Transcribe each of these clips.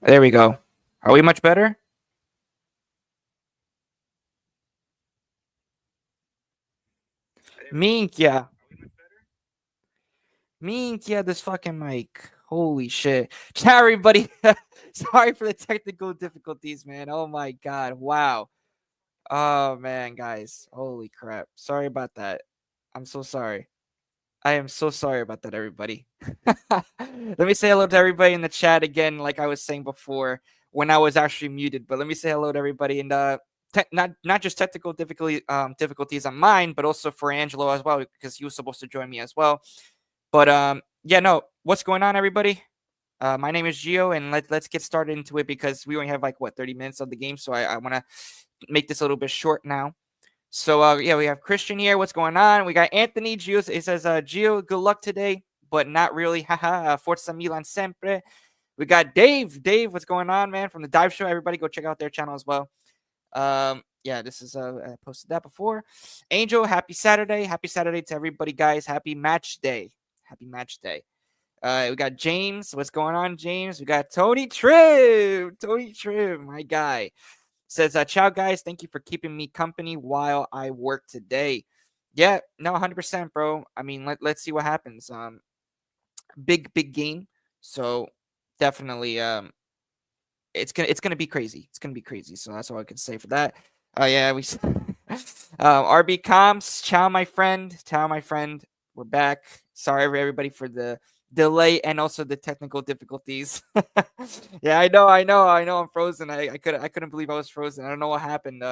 There we go. Are we much better? Minkia. Minkia, this fucking mic. Holy shit. Ciao, everybody. Sorry for the technical difficulties, man. Oh my god. Wow. Oh man, guys. Holy crap. Sorry about that. I'm so sorry. I am so sorry about that, everybody. Let me say hello to everybody in the chat again, like I was saying before when I was actually muted. But let me say hello to everybody, and not just technical difficulties on mine, but also for Angelo as well because he was supposed to join me as well. But yeah, no, what's going on, everybody? My name is Gio, and let's get started into it because we only have like what 30 minutes of the game, so I want to make this a little bit short now. So yeah, we have Christian here. What's going on? We got Anthony Gio. It says Gio, good luck today, but not really. Haha. Forza Milan sempre. We got Dave. Dave, what's going on, man? From the Dive Show. Everybody go check out their channel as well. Yeah, this is I posted that before. Angel, happy Saturday. Happy Saturday to everybody, guys. Happy match day. Happy match day. We got James. What's going on, James? We got Tony Trim. Tony Trim, my guy. Says, ciao, guys. Thank you for keeping me company while I work today. Yeah, no, 100%, bro. I mean, let's see what happens. Big game. So definitely, it's gonna be crazy. It's gonna be crazy. So that's all I can say for that. Yeah, we RB comms. Ciao, my friend. Ciao, my friend. We're back. Sorry, everybody, for the delay and also the technical difficulties. Yeah, I know. I'm frozen. I couldn't believe I was frozen. I don't know what happened.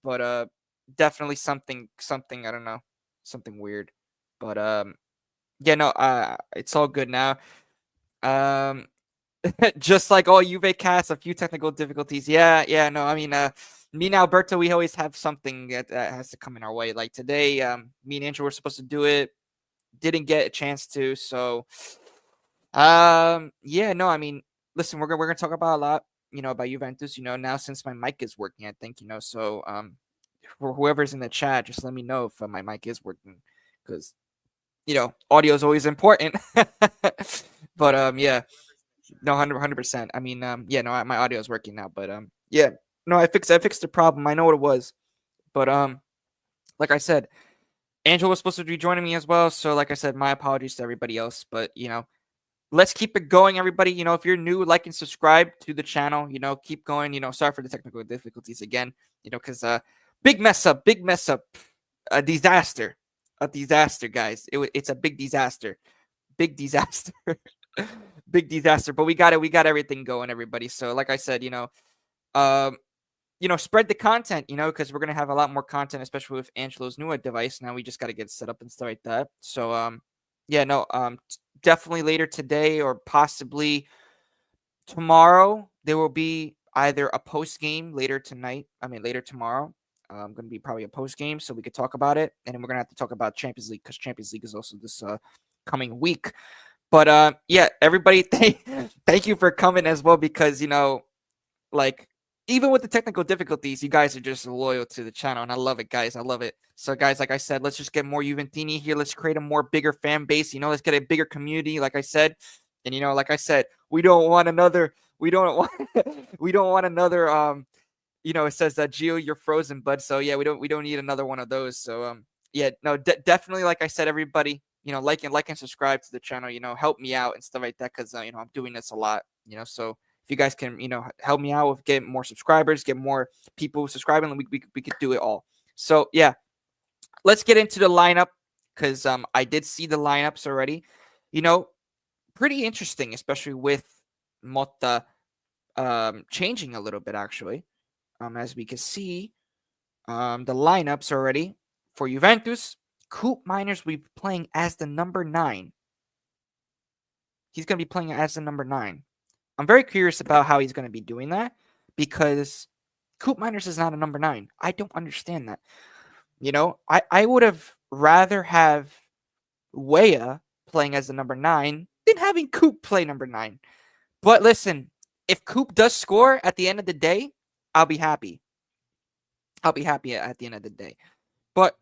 But definitely something. I don't know, something weird. But yeah, no. It's all good now. Um, just like all Juve casts, a few technical difficulties. Yeah. No, I mean, me and Alberto, we always have something that has to come in our way. Like today, me and Andrew were supposed to do it, didn't get a chance to. So, yeah, no, I mean, listen, we're gonna talk about a lot, about Juventus. Now since my mic is working, I think, so for whoever's in the chat, just let me know if my mic is working, because audio is always important. But yeah. No, 100%. I mean, yeah, no, my audio is working now, but yeah, no, I fixed the problem. I know what it was, but like I said, Angel was supposed to be joining me as well. So, like I said, my apologies to everybody else, but let's keep it going, everybody. If you're new, like and subscribe to the channel. Keep going. Sorry for the technical difficulties again. Because big mess up, a disaster, guys. It's a big disaster. Big disaster. Big disaster. But we got it. We got everything going, everybody. So, like I said, um, spread the content, because we're gonna have a lot more content, especially with Angelo's new device. Now we just got to get set up and stuff like that. So, yeah, no, definitely later today or possibly tomorrow there will be either a post game later tonight. I mean, later tomorrow. Going to be probably a post game, so we could talk about it, and then we're gonna have to talk about Champions League because Champions League is also this coming week. But yeah, everybody, thank you for coming as well because like even with the technical difficulties, you guys are just loyal to the channel, and I love it, guys. I love it. So, guys, like I said, let's just get more Juventini here. Let's create a more bigger fan base. Let's get a bigger community, like I said. And like I said, we don't want another. We don't want. We don't want another. It says that Gio, you're frozen, bud. So yeah, we don't need another one of those. So yeah, no, definitely, like I said, everybody, like and subscribe to the channel. Help me out and stuff like that because I'm doing this a lot. So if you guys can, help me out with getting more subscribers, get more people subscribing, we could do it all. So yeah, let's get into the lineup because I did see the lineups already. Pretty interesting, especially with Motta changing a little bit actually. As we can see, the lineups already for Juventus. Coop Miners will be playing as the number 9. He's going to be playing as the number 9. I'm very curious about how he's going to be doing that because Coop Miners is not a number 9. I don't understand that. I would have rather have Weah playing as the number 9 than having Coop play number 9. But listen, if Coop does score at the end of the day, I'll be happy. I'll be happy at the end of the day. But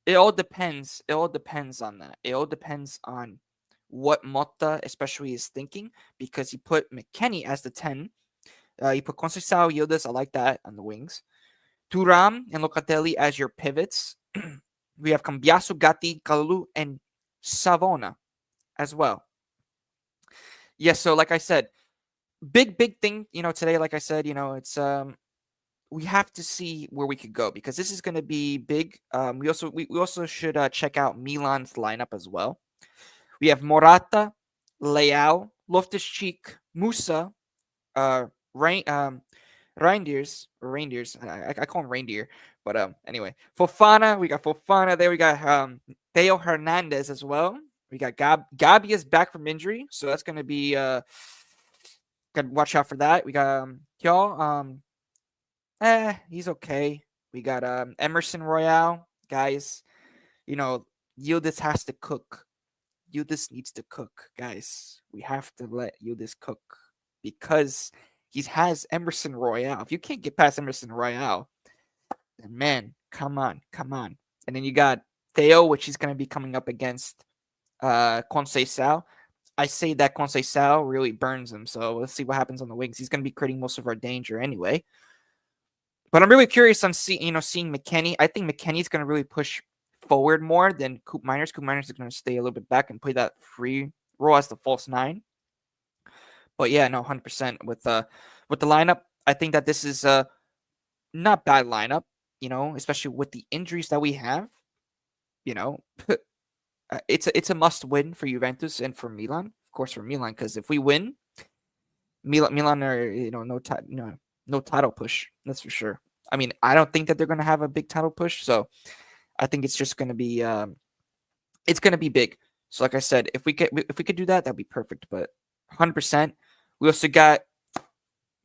it all depends. It all depends on that. It all depends on what Motta especially is thinking, because he put McKennie as the 10. He put Conceição, Yildiz, I like that, on the wings. Thuram and Locatelli as your pivots. We have Cambiaso, Gatti, Kalulu, and Savona as well. Yes, so like I said, big thing, today, like I said, it's we have to see where we could go, because this is going to be big. We also should check out Milan's lineup as well. We have Morata, Leao, Loftus-Cheek, Musa, Reindeers. I call him Reindeer, but anyway, Fofana. We got Fofana there. We got Theo Hernandez as well. We got Gabi is back from injury, so that's gonna be gotta watch out for that. We got Kyo. He's okay. We got Emerson Royale, guys. Yildiz has to cook. Yildiz needs to cook, guys. We have to let Yildiz cook, because he has Emerson Royale. If you can't get past Emerson Royale, then man, come on. And then you got Theo, which he's going to be coming up against Conceição. I say that Conceição really burns him, so let's see what happens on the wings. He's going to be creating most of our danger anyway. But I'm really curious on seeing McKennie. I think McKennie's going to really push forward more than Coop Miners. Coop Miners is going to stay a little bit back and play that free role as the false 9. But yeah, no, 100% with the lineup. I think that this is a not bad lineup, especially with the injuries that we have. It's a must win for Juventus and for Milan, of course, for Milan, because if we win, Milan are no title push. That's for sure. I mean, I don't think that they're going to have a big title push, so I think it's just going to be it's going to be big. So like I said, if we could do that, that'd be perfect. But 100%. We also got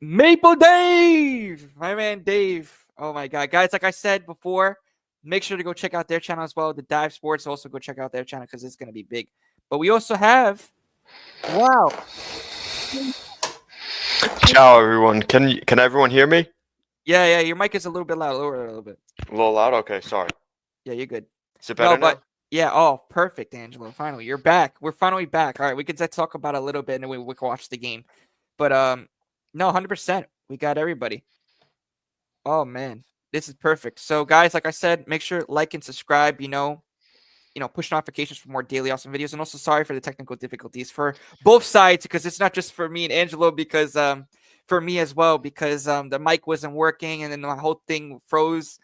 Maple Dave, my man Dave. Oh my God, guys! Like I said before, make sure to go check out their channel as well. The Dive Sports, also go check out their channel, because it's going to be big. But we also have, wow. Ciao, everyone. Can everyone hear me? Yeah. Your mic is a little bit loud. Lower it a little bit. A little loud. Okay, sorry. Yeah, you're good. Is it better now? Yeah. Oh, perfect, Angelo. Finally, you're back. We're finally back. All right, we could talk about it a little bit, and then we can watch the game. But no, 100%. We got everybody. Oh man, this is perfect. So guys, like I said, make sure like and subscribe. Push notifications for more daily awesome videos. And also, sorry for the technical difficulties for both sides, because it's not just for me and Angelo, because for me as well, because the mic wasn't working and then the whole thing froze.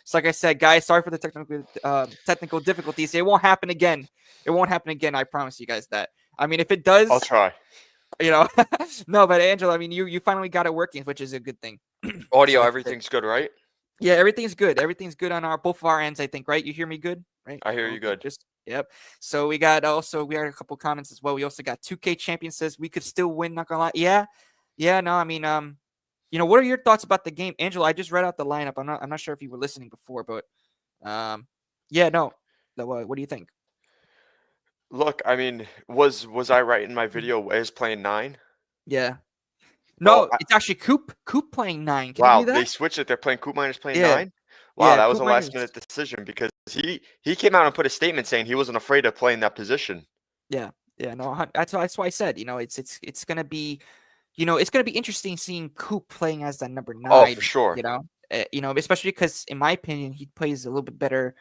So like I said, guys, sorry for the technical difficulties. It won't happen again. I promise you guys that. I mean, if it does, I'll try. No, but Angelo, I mean, you finally got it working, which is a good thing. Audio, everything's good, right? Yeah, everything's good. Everything's good on both of our ends, I think, right? You hear me good, right? I hear you good. Yep. So we got a couple comments as well. We also got 2K Champion says we could still win, not gonna lie. Yeah, no, I mean, what are your thoughts about the game? Angelo, I just read out the lineup. I'm not sure if you were listening before, but yeah, no. What do you think? Look, I mean, was I right in my video as playing 9? Yeah. No, Well, it's actually Coop playing 9. Can wow, you do that? they switched it. They're playing Coop Miners playing Yeah. 9? Wow, Yeah, that was Coop a Miners. last-minute decision, because he came out and put a statement saying he wasn't afraid of playing that position. Yeah, no, that's why I said, it's gonna be, it's gonna be interesting seeing Coop playing as that number 9. Oh, for sure. Especially because in my opinion he plays a little bit better,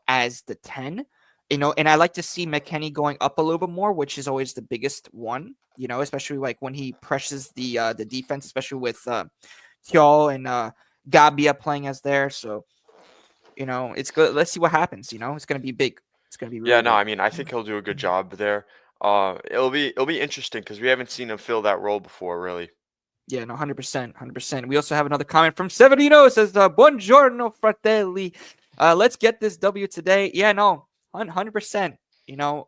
as the 10. And I like to see McKennie going up a little bit more, which is always the biggest one. Especially like when he presses the defense, especially with Kyo and Gabia playing as there. So, it's good. Let's see what happens. It's gonna be big. It's gonna be really Yeah, no, big. I mean, I think he'll do a good job there. It'll be interesting, because we haven't seen him fill that role before, really. Yeah, no, 100%. We also have another comment from Severino. It says, "Buongiorno, fratelli. Let's get this W today." Yeah, no, 100%.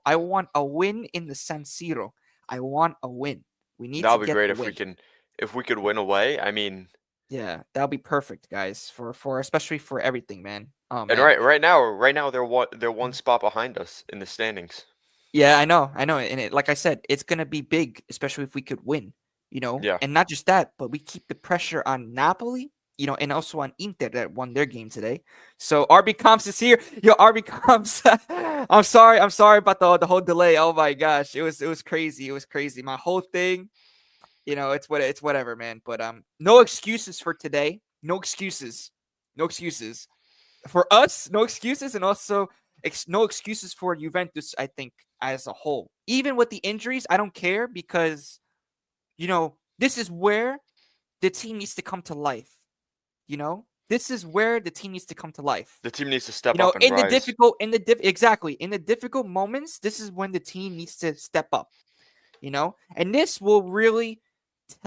I want a win in the San Siro. I want a win. We need That'll to be get great the if we could win away. I mean, yeah, that'll be perfect, guys. For especially for everything, man. Oh and man. right now they're one spot behind us in the standings. Yeah, I know. And like I said, it's gonna be big, especially if we could win. Yeah. And not just that, but we keep the pressure on Napoli. and also on Inter that won their game today. So RB Comps is here. Yo, RB Comps. I'm sorry about the whole delay. Oh my gosh, it was crazy. It was crazy. My whole thing, it's whatever, man. But no excuses for today. No excuses. No excuses for us. No excuses, and also no excuses for Juventus. I think as a whole, even with the injuries, I don't care because this is where the team needs to come to life. This is where the team needs to come to life. The team needs to step up and In the rise. difficult, exactly in the difficult moments, this is when the team needs to step up. And this will really,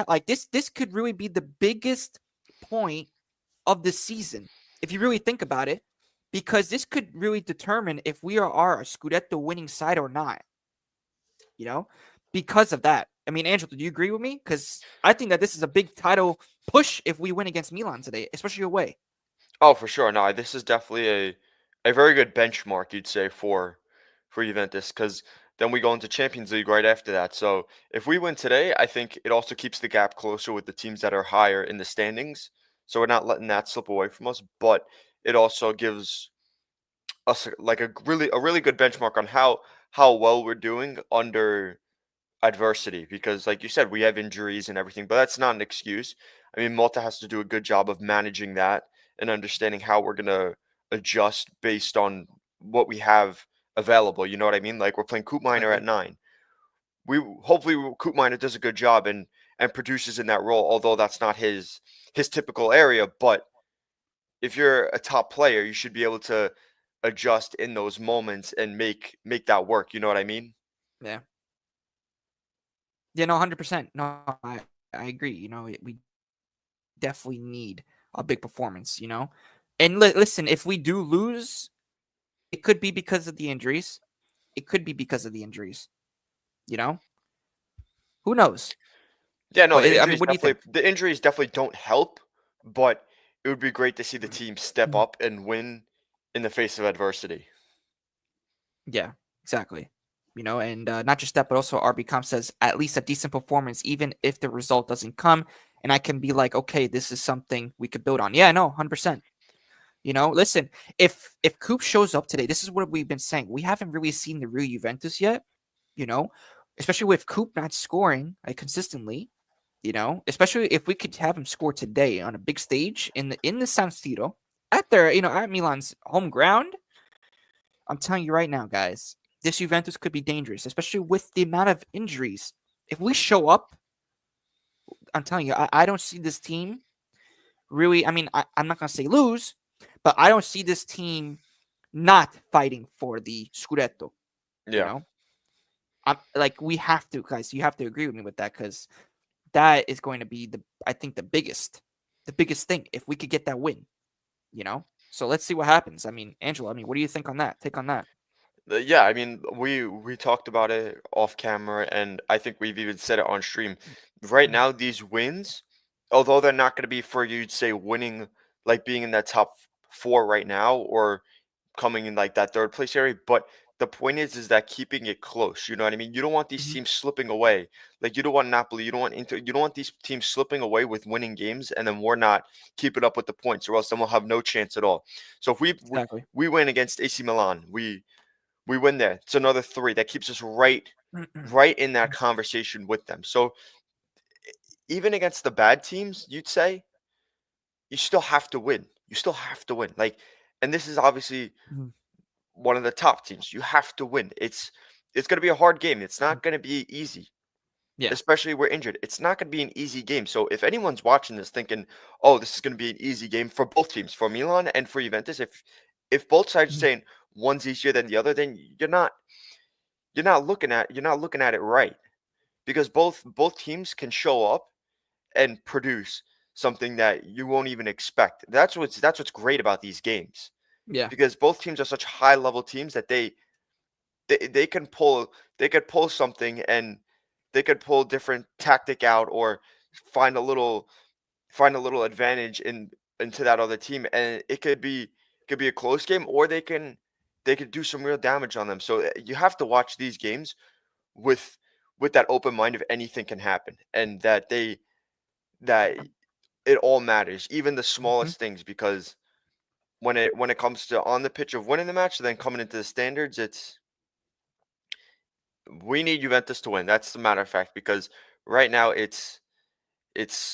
like this could really be the biggest point of the season if you really think about it, because this could really determine if we are a Scudetto winning side or not. You know, because of that. I mean, Angelo, do you agree with me? Because I think that this is a big title push if we win against Milan today, especially away. Oh, for sure. No, this is definitely a very good benchmark, you'd say, for Juventus, because then we go into Champions League right after that. So if we win today, I think it also keeps the gap closer with the teams that are higher in the standings. So we're not letting that slip away from us, but it also gives us like a really good benchmark on how well we're doing under adversity, because like you said, we have injuries and everything, but that's not an excuse. I mean, Malta has to do a good job of managing that and understanding how we're going to adjust based on what we have available. You know what I mean? Like we're playing Coop Miner at Exactly. 9. We hopefully Coop Miner does a good job and produces in that role, although that's not his typical area. But if you're a top player, you should be able to adjust in those moments and make that work. You know what I mean? Yeah. Yeah. No, 100%. No, I agree. We definitely need a big performance. And listen, if we do lose, it could be because of the injuries. It could be because of the injuries. You know, who knows? Yeah, no, But I mean, what do you think? the injuries definitely don't help, but it would be great to see the team step Mhm. up and win in the face of adversity. Yeah, exactly. And not just that, but also RB says at least a decent performance, even if the result doesn't come. And I can be like, okay, this is something we could build on. Yeah, no, 100%. Listen, if Coop shows up today, this is what we've been saying. We haven't really seen the real Juventus yet, you know, especially with Coop not scoring consistently. Especially if we could have him score today on a big stage in the San Siro at Milan's home ground. I'm telling you right now, guys, this Juventus could be dangerous, especially with the amount of injuries. If we show up, I'm telling you, I don't see this team really. I mean, I'm not gonna say lose, but I don't see this team not fighting for the Scudetto. You Yeah. know, I'm like we have to, guys. You have to agree with me with that because that is going to be I think the biggest thing if we could get that win. So let's see what happens. I mean, Angela, I mean, what do you think on that? Take on that. Yeah, I mean, we talked about it off camera, and I think we've even said it on stream. Right now, these wins, although they're not going to be for you'd say winning, like being in that top four right now, or coming in like that third place area. But the point is that keeping it close. You know what I mean? You don't want these Mhm. teams slipping away. Like you don't want Napoli, you don't want Inter, you don't want these teams slipping away with winning games, and then we're not keeping up with the points, or else then we'll have no chance at all. So if Exactly. we win against AC Milan, we win there. It's another three that keeps us right in that conversation with them. So even against the bad teams, you'd say you still have to win. You still have to win. Like, and this is obviously Mhm. one of the top teams. You have to win. It's going to be a hard game. It's not going to be easy, Yeah. especially if we're injured. It's not going to be an easy game. So if anyone's watching this thinking, "Oh, this is going to be an easy game for both teams, for Milan and for Juventus," if both sides are Mhm. saying one's easier than the other, then you're not looking at it right, because both teams can show up and produce something that you won't even expect. That's what's great about these games, Yeah. because both teams are such high level teams that they can pull something, and they could pull different tactic out, or find a little find a little advantage into that other team, and it could be a close game, or they could do some real damage on them. So you have to watch these games with with that open mind of anything can happen, and that it all matters, even the Mhm. smallest things, because when it comes to on the pitch of winning the match, then coming into the standards, it's we need Juventus to win. That's the matter of fact, because right now it's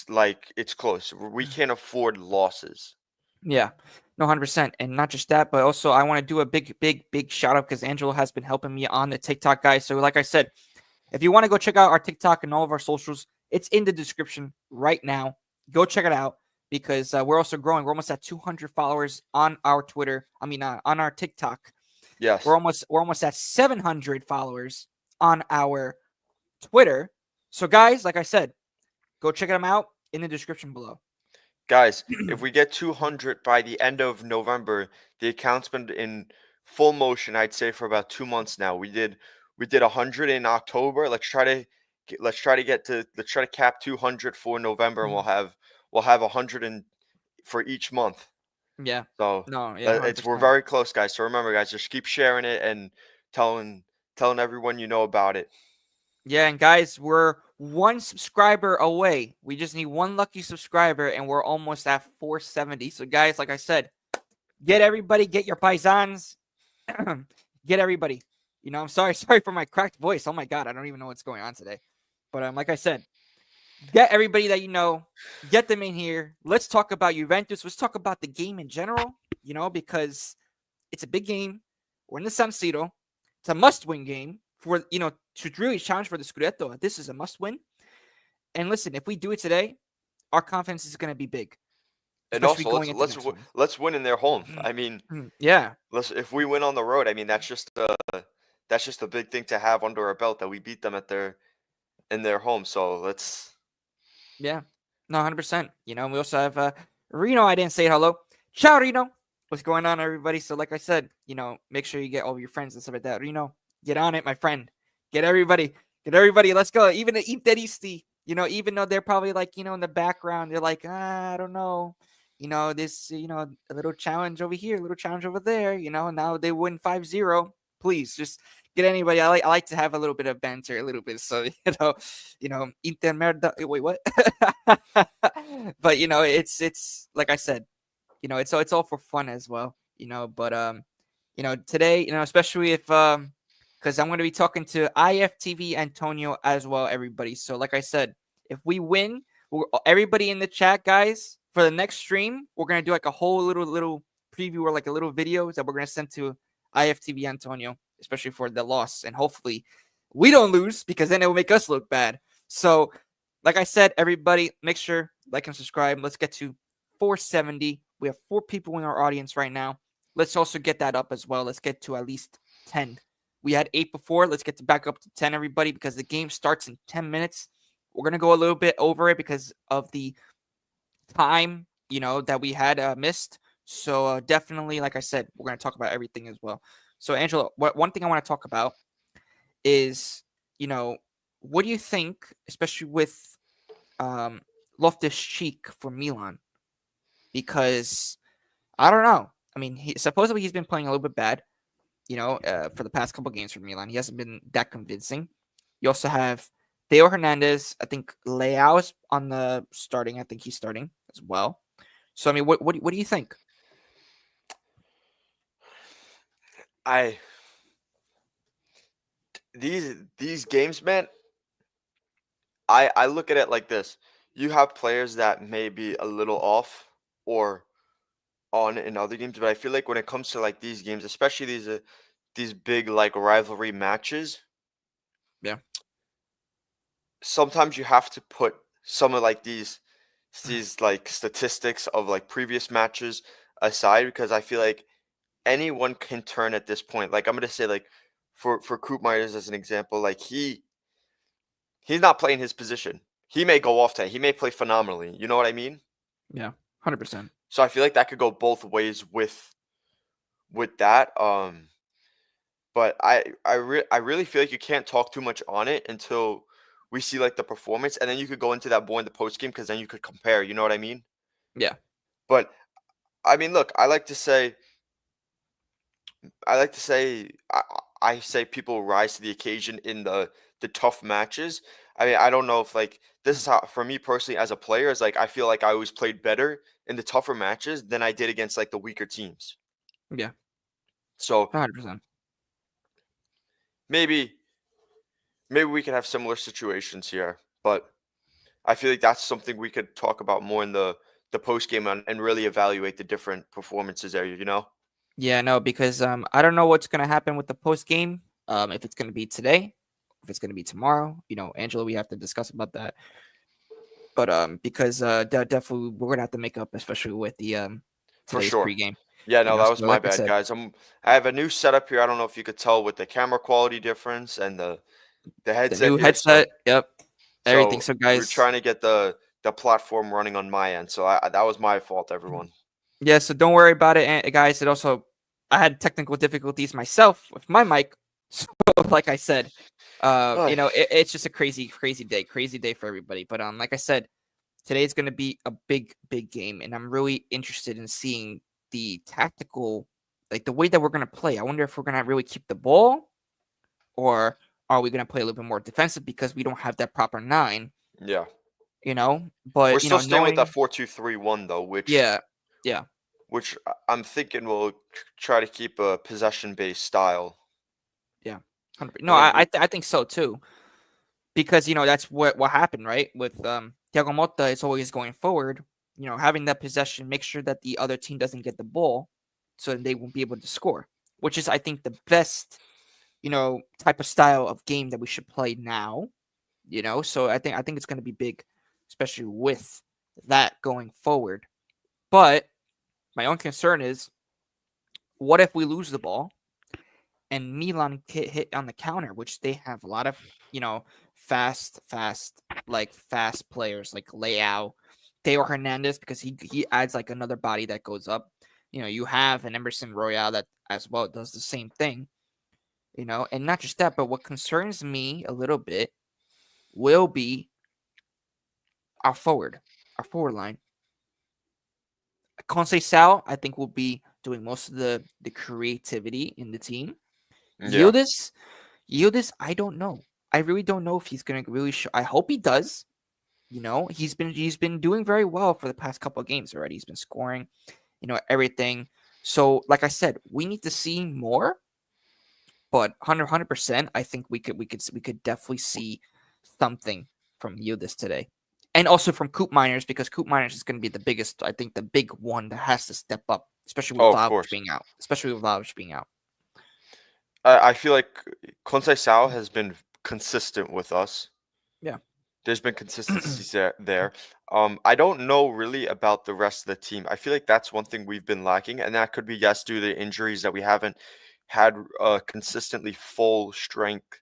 like it's close. We can't afford losses. Yeah, no, 100%. And not just that, but also I want to do a big shout out because Angelo has been helping me on the TikTok, guys. So, like I said, if you want to go check out our TikTok and all of our socials, it's in the description right now. Go check it out because we're also growing. We're almost at 200 followers on our Twitter. I mean, on our TikTok. Yes. We're almost at 700 followers on our Twitter. So, guys, like I said, go check them out in the description below. Guys, if we get 200 by the end of November, the account's been in full motion, I'd say, for about 2 months now. We did 100 in October. Let's try to cap 200 for November, and we'll have 100 for each month. Yeah. So No, yeah, we're 100%. very close, guys. So remember, guys, just keep sharing it and telling telling everyone you know about it. Yeah, and guys, we're one subscriber away. We just need one lucky subscriber, and we're almost at 470. So, guys, like I said, get everybody, get your paisans, get everybody. I'm sorry, sorry for my cracked voice. Oh my god, I don't even know what's going on today. But like I said, get everybody that you know, get them in here. Let's talk about Juventus. Let's talk about the game in general. Because it's a big game. We're in the San Siro. It's a must-win game for to really challenge for the Scudetto. This is a must-win. And listen, if we do it today, our confidence is going to be big, And especially also, going into the next one. let's win in their home. I mean, Yeah, let's if we win on the road, I mean that's just a big thing to have under our belt that we beat them at their in their home. So let's yeah, no, 100%. We also have Reno. I didn't say hello. Ciao, Reno. What's going on, everybody? So, like I said, make sure you get all of your friends and stuff like that. Reno, get on it, my friend. Get everybody. Get everybody. Let's go. Even the Interisti, even though they're probably like, in the background, they're like, I don't know. This, a little challenge over here, a little challenge over there, now they win 5-0. Please just get anybody. I like to have a little bit of banter, a little bit. So, Inter merda. Wait, what? But, it's like I said, it's all for fun as well, but today, especially if because I'm going to be talking to IFTV Antonio as well, everybody. So like I said, if we win, everybody in the chat, guys, for the next stream, we're going to do like a whole little preview or like a little video that we're going to send to IFTV Antonio, especially for the loss, and hopefully we don't lose because then it will make us look bad. So like I said, everybody, make sure like and subscribe. Let's get to 470. We have 4 people in our audience right now. Let's also get that up as well. Let's get to at least 10. We had 8 before. Let's get back up to 10, everybody, because the game starts in 10 minutes. We're going to go a little bit over it because of the time, that we had missed. So definitely, like I said, we're going to talk about everything as well. So, Angela, one thing I want to talk about is, what do you think, especially with Loftus Cheek for Milan? Because I don't know. I mean, supposedly he's been playing a little bit bad, for the past couple games for Milan. He hasn't been that convincing. You also have Theo Hernandez. I think Leao is on the starting. I think he's starting as well. So I mean, what do you think? I these games, man. I look at it like this. You have players that may be a little off or on in other games, but I feel like when it comes to like these games, especially these big like rivalry matches, Yeah. sometimes you have to put some of like these like statistics of like previous matches aside, because I feel like anyone can turn at this point. Like I'm gonna say like for Coop Myers as an example, like he's not playing his position. He may go off today. He may play phenomenally. You know what I mean? Yeah. 100%. So I feel like that could go both ways with that. But I really feel like you can't talk too much on it until we see like the performance, and then you could go into that more in the post game because then you could compare. You know what I mean? Yeah. But I mean, look, I like to say I say people rise to the occasion in the tough matches. I mean, I don't know if like this is how for me personally as a player is like I feel like I always played better in the tougher matches than I did against like the weaker teams. Yeah, So 100%. maybe maybe we could have similar situations here, but I feel like that's something we could talk about more in the post game and really evaluate the different performances there. You know, Yeah, no, because I don't know what's gonna happen with the post game. If it's gonna be today, if it's gonna be tomorrow. Angela, we have to discuss about that. But because definitely we're gonna have to make up, especially with the for today's sure. pregame. Yeah, no, that was So my like I bad, said, guys. I have a new setup here. I don't know if you could tell with the camera quality difference and the the headset new here. So headset. Yep, everything. so So we're guys, trying to get the platform running on my end. So that was my fault, everyone. yeah. So don't worry about it, guys. It also I had technical difficulties myself with my mic. So like I said, Ay, it's just a crazy day for everybody. But like I said, today is going to be a big game, and I'm really interested in seeing the tactical, like the way that we're going to play. I wonder if we're going to really keep the ball, or are we going to play a little bit more defensive because we don't have that proper nine, yeah, we're But still staying with that knowing, 4-2-3-1 though, yeah, yeah, which I'm thinking we'll try to keep a possession based style. yeah, 100. I No, think I think so too, because that's what happened, right? With Thiago Motta is always going forward. Having that possession, make sure that the other team doesn't get the ball, so they won't be able to score. Which is, I think, the best type of style of game that we should play now. So I think it's going to be big, especially with that going forward. But my own concern is, what if we lose the ball and Milan hit on the counter, which they have a lot of fast players like Leao, Theo Hernandez, because he adds like another body that goes up. You have an Emerson Royale that as well does the same thing. And not just that, but what concerns me a little bit will be our forward line. Sal, I think, will be doing most of the creativity in the team. yeah. Yildiz, I don't know. I really don't know if he's gonna really show. I hope he does. He's been doing very well for the past couple of games already. He's been scoring, everything. So, like I said, we need to see more. But 100%, I think we could definitely see something from Yildiz today, and also from Coop Miners, because Coop Miners is going to be the biggest. I think the big one that has to step up, especially with Oh, of Vlahovic course. being out. Especially with Vlahovic being out. I feel like Sao has been consistent with us. Yeah. There's been consistencies there. I don't know really about the rest of the team. I feel like that's one thing we've been lacking, and that could be yes due to injuries that we haven't had a consistently full strength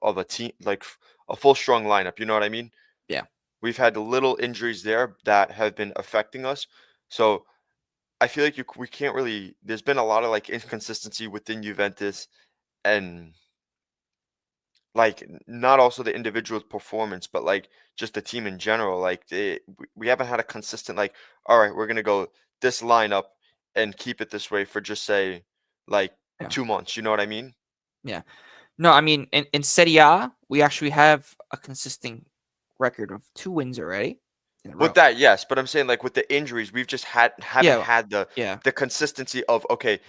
of a team, like a full strong lineup. You know what I mean? Yeah. We've had little injuries there that have been affecting us. So I feel like we can't really. There's been a lot of like inconsistency within Juventus, and like not also the individual's performance, but like just the team in general. Like we haven't had a consistent like, all right, we're gonna go this lineup and keep it this way for just say like Yeah. 2 months. You know what I mean? Yeah. No, I mean, in Serie A, we actually have a consistent record of 2 wins already in a With row. that, yes, but I'm saying like with the injuries, we've just haven't Yeah. had Yeah. the consistency of okay,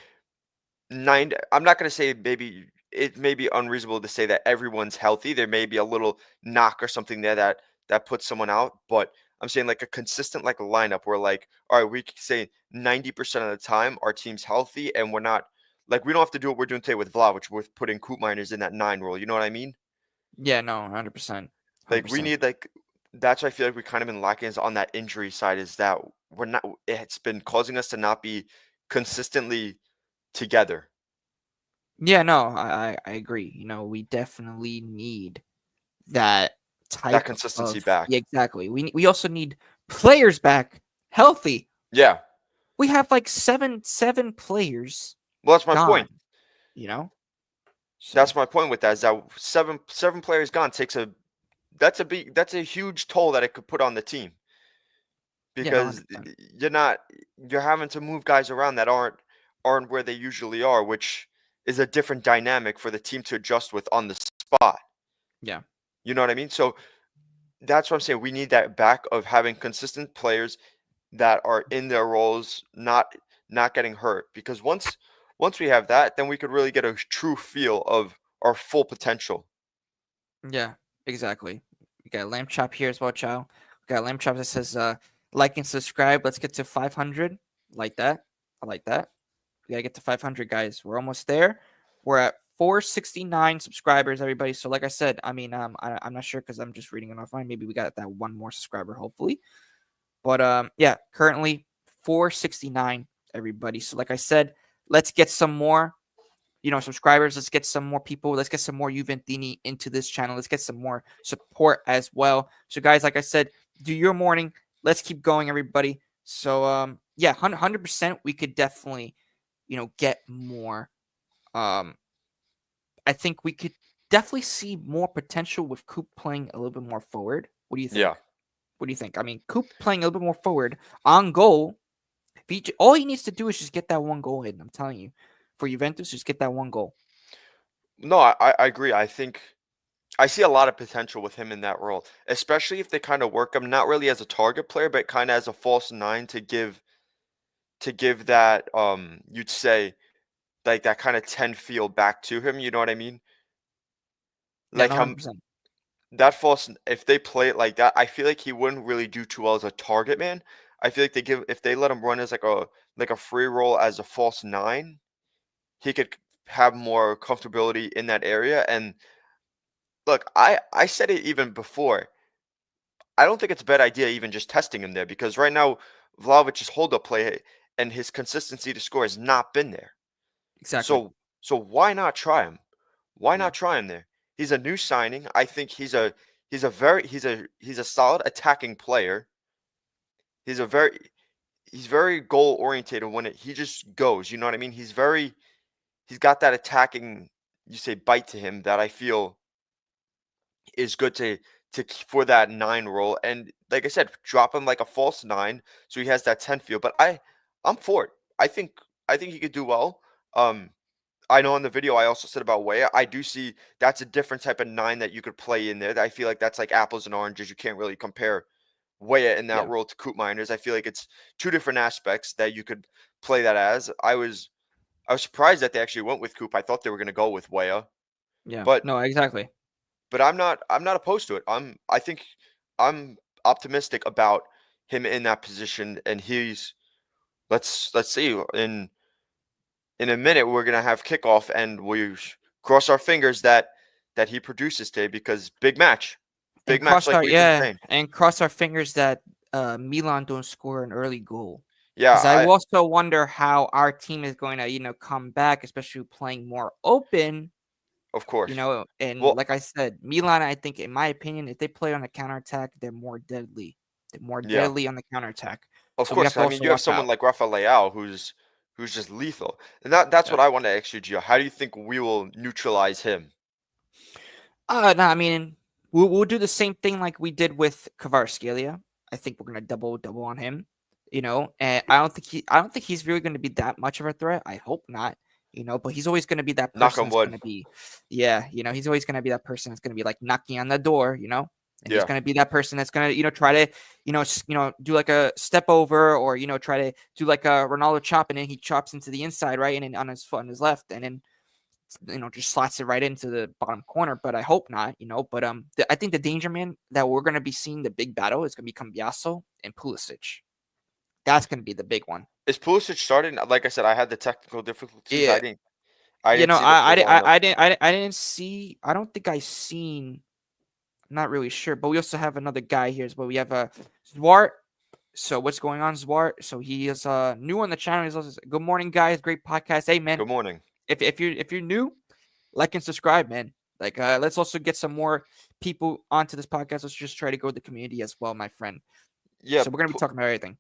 nine. I'm not gonna say maybe it may be unreasonable to say that everyone's healthy. There may be a little knock or something there that puts someone out, but I'm saying like a consistent like lineup where like all right, we can say 90% of the time our team's healthy and we're not like we don't have to do what we're doing today with Vlahovic with putting Koop Miners in that 9 role. You know what I mean? Yeah. No, 100%. Like we 100%. need like that's what I feel like we kind of been lacking is on that injury side is that we're not it's been causing us to not be consistently together. Yeah. No, I agree. We definitely need that That type consistency of. back. Yeah, exactly. We also need players back healthy. Yeah. We have like seven players Well, that's my gone. point. You know. So That's my point with that is that seven players gone takes a that's a huge toll that it could put on the team yeah, no, because 100%. you're not you're having to move guys around that aren't where they usually are, which is a different dynamic for the team to adjust with on the spot. Yeah. You know what I mean? So that's what I'm saying. We need that back of having consistent players that are in their roles, not getting hurt. Because once we have that, then we could really get a true feel of our full potential. Yeah, exactly. We got Lamb Chop here as well, Chow. We got Lamb Chop that says like and subscribe. Let's get to 500. Like that. I like that. We gotta get to 500, guys. We're almost there. We're at 469 subscribers, everybody. So, like I said, I mean, I'm not sure because I'm just reading it offline. Maybe we got that one more subscriber, hopefully. But yeah, currently 469, everybody. So, like I said, let's get some more, subscribers. Let's get some more people. Let's get some more Juventini into this channel. Let's get some more support as well. So, guys, like I said, do your morning. Let's keep going, everybody. So, yeah, 100%. We could definitely, get more. Um, I think we could definitely see more potential with Coop playing a little bit more forward. What do you Yeah. think? What do you think? I mean, Coop playing a little bit more forward on goal. All he needs to do is just get that one goal in. I'm telling you, for Juventus, just get that one goal. No, I agree. I think I see a lot of potential with him in that role, especially if they kind of work him not really as a target player, but kind of as a false nine to give that you'd say like that kind of 10 feel back to him. You know what I mean? Yeah, Like no, how 100%. that false if they play it like that, I feel like he wouldn't really do too well as a target man. I feel like they give if they let him run as like a free roll as a false nine, he could have more comfortability in that area. And look, I said it even before. I don't think it's a bad idea even just testing him there because right now Vlahovic's hold up play and his consistency to score has not been there. Exactly. So why not try him? Why Yeah. not try him there? He's a new signing. I think he's a solid attacking player. He's a very he's very goal orientated when he just goes. You know what I mean? He's got that attacking you say bite to him that I feel is good for that nine role. And like I said, drop him like a false nine so he has that 10 feel. But I'm for it. I think he could do well. Um I know in the video I also said about Weah. I do see that's a different type of nine that you could play in there. I feel like that's like apples and oranges. You can't really compare Weah in that Yeah. role to Coop Miners. I feel like it's two different aspects that you could play that as. I was surprised that they actually went with Coop. I thought they were going to go with Weah, Yeah. but No, exactly. I'm not opposed to it. I think I'm optimistic about him in that position, and let's see in a minute we're gonna have kickoff, and we cross our fingers that he produces today because big match like we've been saying. And cross our fingers that Milan don't score an early goal. Yeah, Because I also wonder how our team is going to, come back, especially playing more open. of course. And Well, like I said, Milan, I think, in my opinion, if they play on the counterattack, they're more deadly. They're more yeah, deadly on the counterattack. of So we have course. to I mean, also you have watch someone out. like Rafael Leao who's just lethal, and that's Yeah. what I want to ask you, Gio. How do you think we will neutralize him? No, I mean, we'll do the same thing like we did with Kvaratskhelia. I think we're gonna double on him. And I don't think he's really gonna be that much of a threat. I hope not. But he's always gonna be that Knock person on that's wood. gonna be, yeah. He's always gonna be that person that's gonna be like knocking on the door. And he's Yeah, gonna be that person that's gonna, try to, do like a step over or try to do like a Ronaldo chop and then he chops into the inside, right, and then on his foot on his left, and then just slots it right into the bottom corner. But I hope not, But I think the danger man that we're gonna be seeing the big battle is gonna be Cambiaso and Pulisic. That's gonna be the big one. is Pulisic starting? Like I said, I had the technical difficulties. Yeah, I didn't see the full lineup. I didn't see. I don't think I seen. I'm not really sure, but we also have another guy here as well. We have Zwart. So what's going on, Zwart? So he is new on the channel. He's also, good morning, guys. Great podcast. Hey man, Good morning. if you're new, like and subscribe, man. Like, let's also get some more people onto this podcast. Let's just try to grow the community as well, my friend. Yeah, So we're gonna be talking about everything.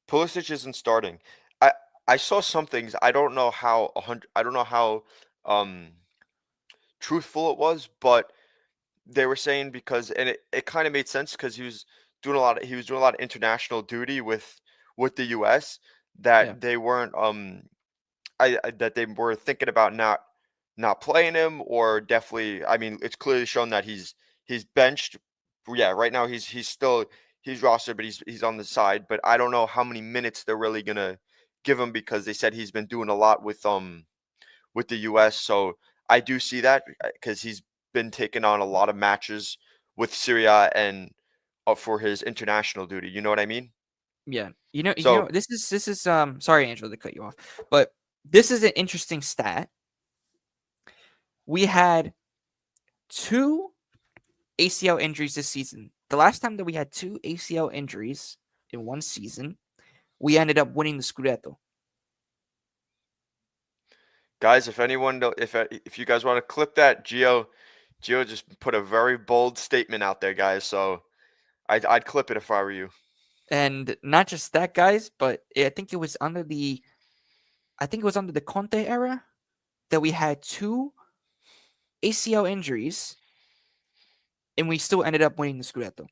Pulisic isn't starting. I I saw some things. I don't know how 100. I don't know how um truthful it was, but they were saying because and it kind of made sense because he was doing a lot of international duty with the U.S. Yeah, that they weren't that they were thinking about not playing him, or definitely. I mean, it's clearly shown that he's benched. Yeah, right now he's rostered, but he's on the side. But I don't know how many minutes they're really gonna give him, because they said he's been doing a lot with the U.S. So I do see that, because he's been taking on a lot of matches with Syria and for his international duty. You know what I mean? Yeah. So This is sorry, Angela, to cut you off, but this is an interesting stat. We had two ACL injuries this season. The last time that we had two ACL injuries in one season, we ended up winning the Scudetto. guys, if anyone, if you guys want to clip that, Gio just put a very bold statement out there, guys. So I'd clip it if I were you. And not just that, guys, but I think it was under the Conte era that we had two ACL injuries and we still ended up winning the Scudetto.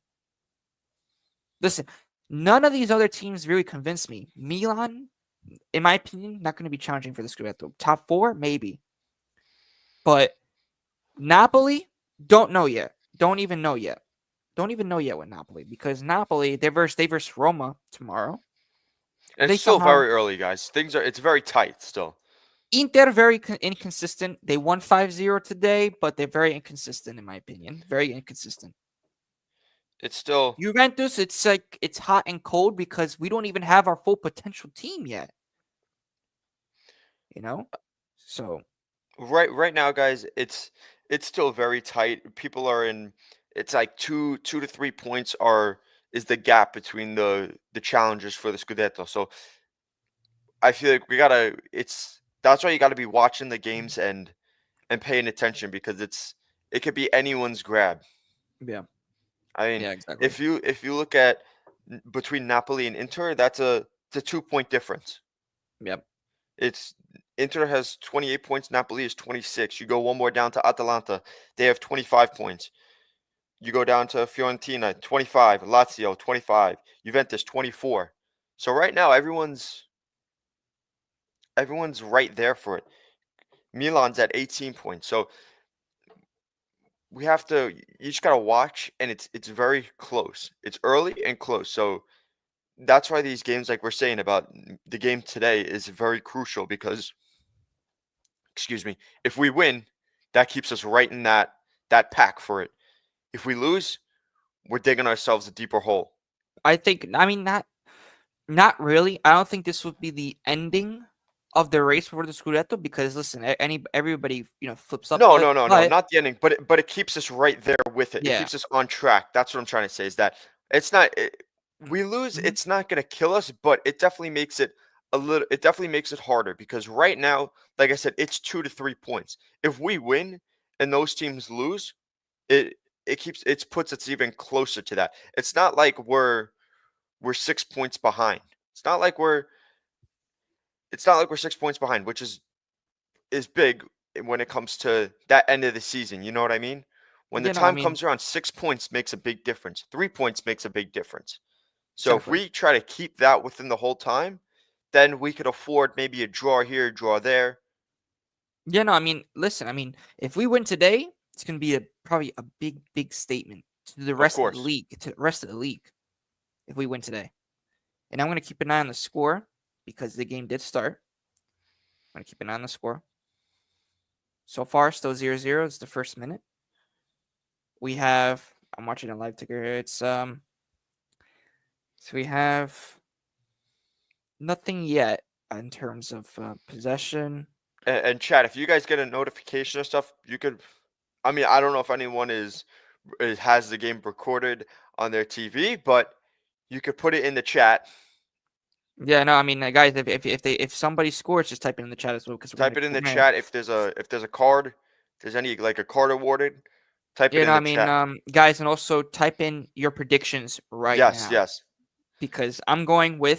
Listen, none of these other teams really convinced me. Milan, in my opinion, not going to be challenging for the Scudetto. Top four, maybe. But Napoli, don't know yet. Don't even know yet. Don't even know yet with Napoli, because Napoli, they verse Roma tomorrow. And it's They still somehow very early, guys. It's very tight still. Inter very inconsistent. They won 5-0 today, but they're very inconsistent in my opinion. Very inconsistent. It's still Juventus, it's like it's hot and cold because we don't even have our full potential team yet. You know? So, right now, guys. It's still very tight. People are in. It's like 2 to 3 points is the gap between the challengers for the Scudetto. So I feel like we gotta. It's that's why you gotta be watching the games and paying attention, because it could be anyone's grab. yeah. I mean, Yeah, exactly. if you look at between Napoli and Inter, it's a 2 point difference. Yep. It's Inter has 28 points, Napoli is 26. You go one more down to Atalanta, they have 25 points. You go down to Fiorentina, 25, Lazio, 25, Juventus, 24. So right now everyone's right there for it. Milan's at 18 points. So you just gotta watch, and it's very close. It's early and close. So that's why these games, like we're saying about the game today, is very crucial, because, excuse me, if we win, that keeps us right in that pack for it. If we lose, we're digging ourselves a deeper hole. I mean not really. I don't think this would be the ending of the race for the Scudetto because listen, everybody, flips up, No, but no, no, no, but not the ending, but it keeps us right there with it. It yeah. keeps us on track. That's what I'm trying to say. Is that it's not we lose, Mhm. it's not gonna kill us, but it definitely makes it a little. It definitely makes it harder, because right now, like I said, it's 2 to 3 points. If we win and those teams lose, it it puts us even closer to that. It's not like we're 6 points behind. It's not like we're 6 points behind, which is big when it comes to that end of the season. You know what I mean? When the Yeah, no, I time mean, comes around, 6 points makes a big difference. 3 points makes a big difference. So if exactly. we try to keep that within the whole time, then we could afford maybe a draw here, draw there. Yeah, no, I mean, listen, I mean, if we win today, it's gonna be probably a big statement to the Of rest of the course. league, if we win today. And I'm gonna keep an eye on the score because the game did start. I'm gonna keep an eye on the score. So far, still 0-0. It's the first minute. I'm watching a live ticker here. So we have nothing yet in terms of possession. And chat, if you guys get a notification or stuff, you could. I mean, I don't know if anyone has the game recorded on their TV, but you could put it in the chat. Yeah, no, I mean, guys, if somebody scores, just type it in the chat as well because Type it in the chat if there's a card, if there's any like a card awarded, type it Yeah, in no, I the mean, chat. guys, and also type in your predictions right Yes, now yes. because I'm going to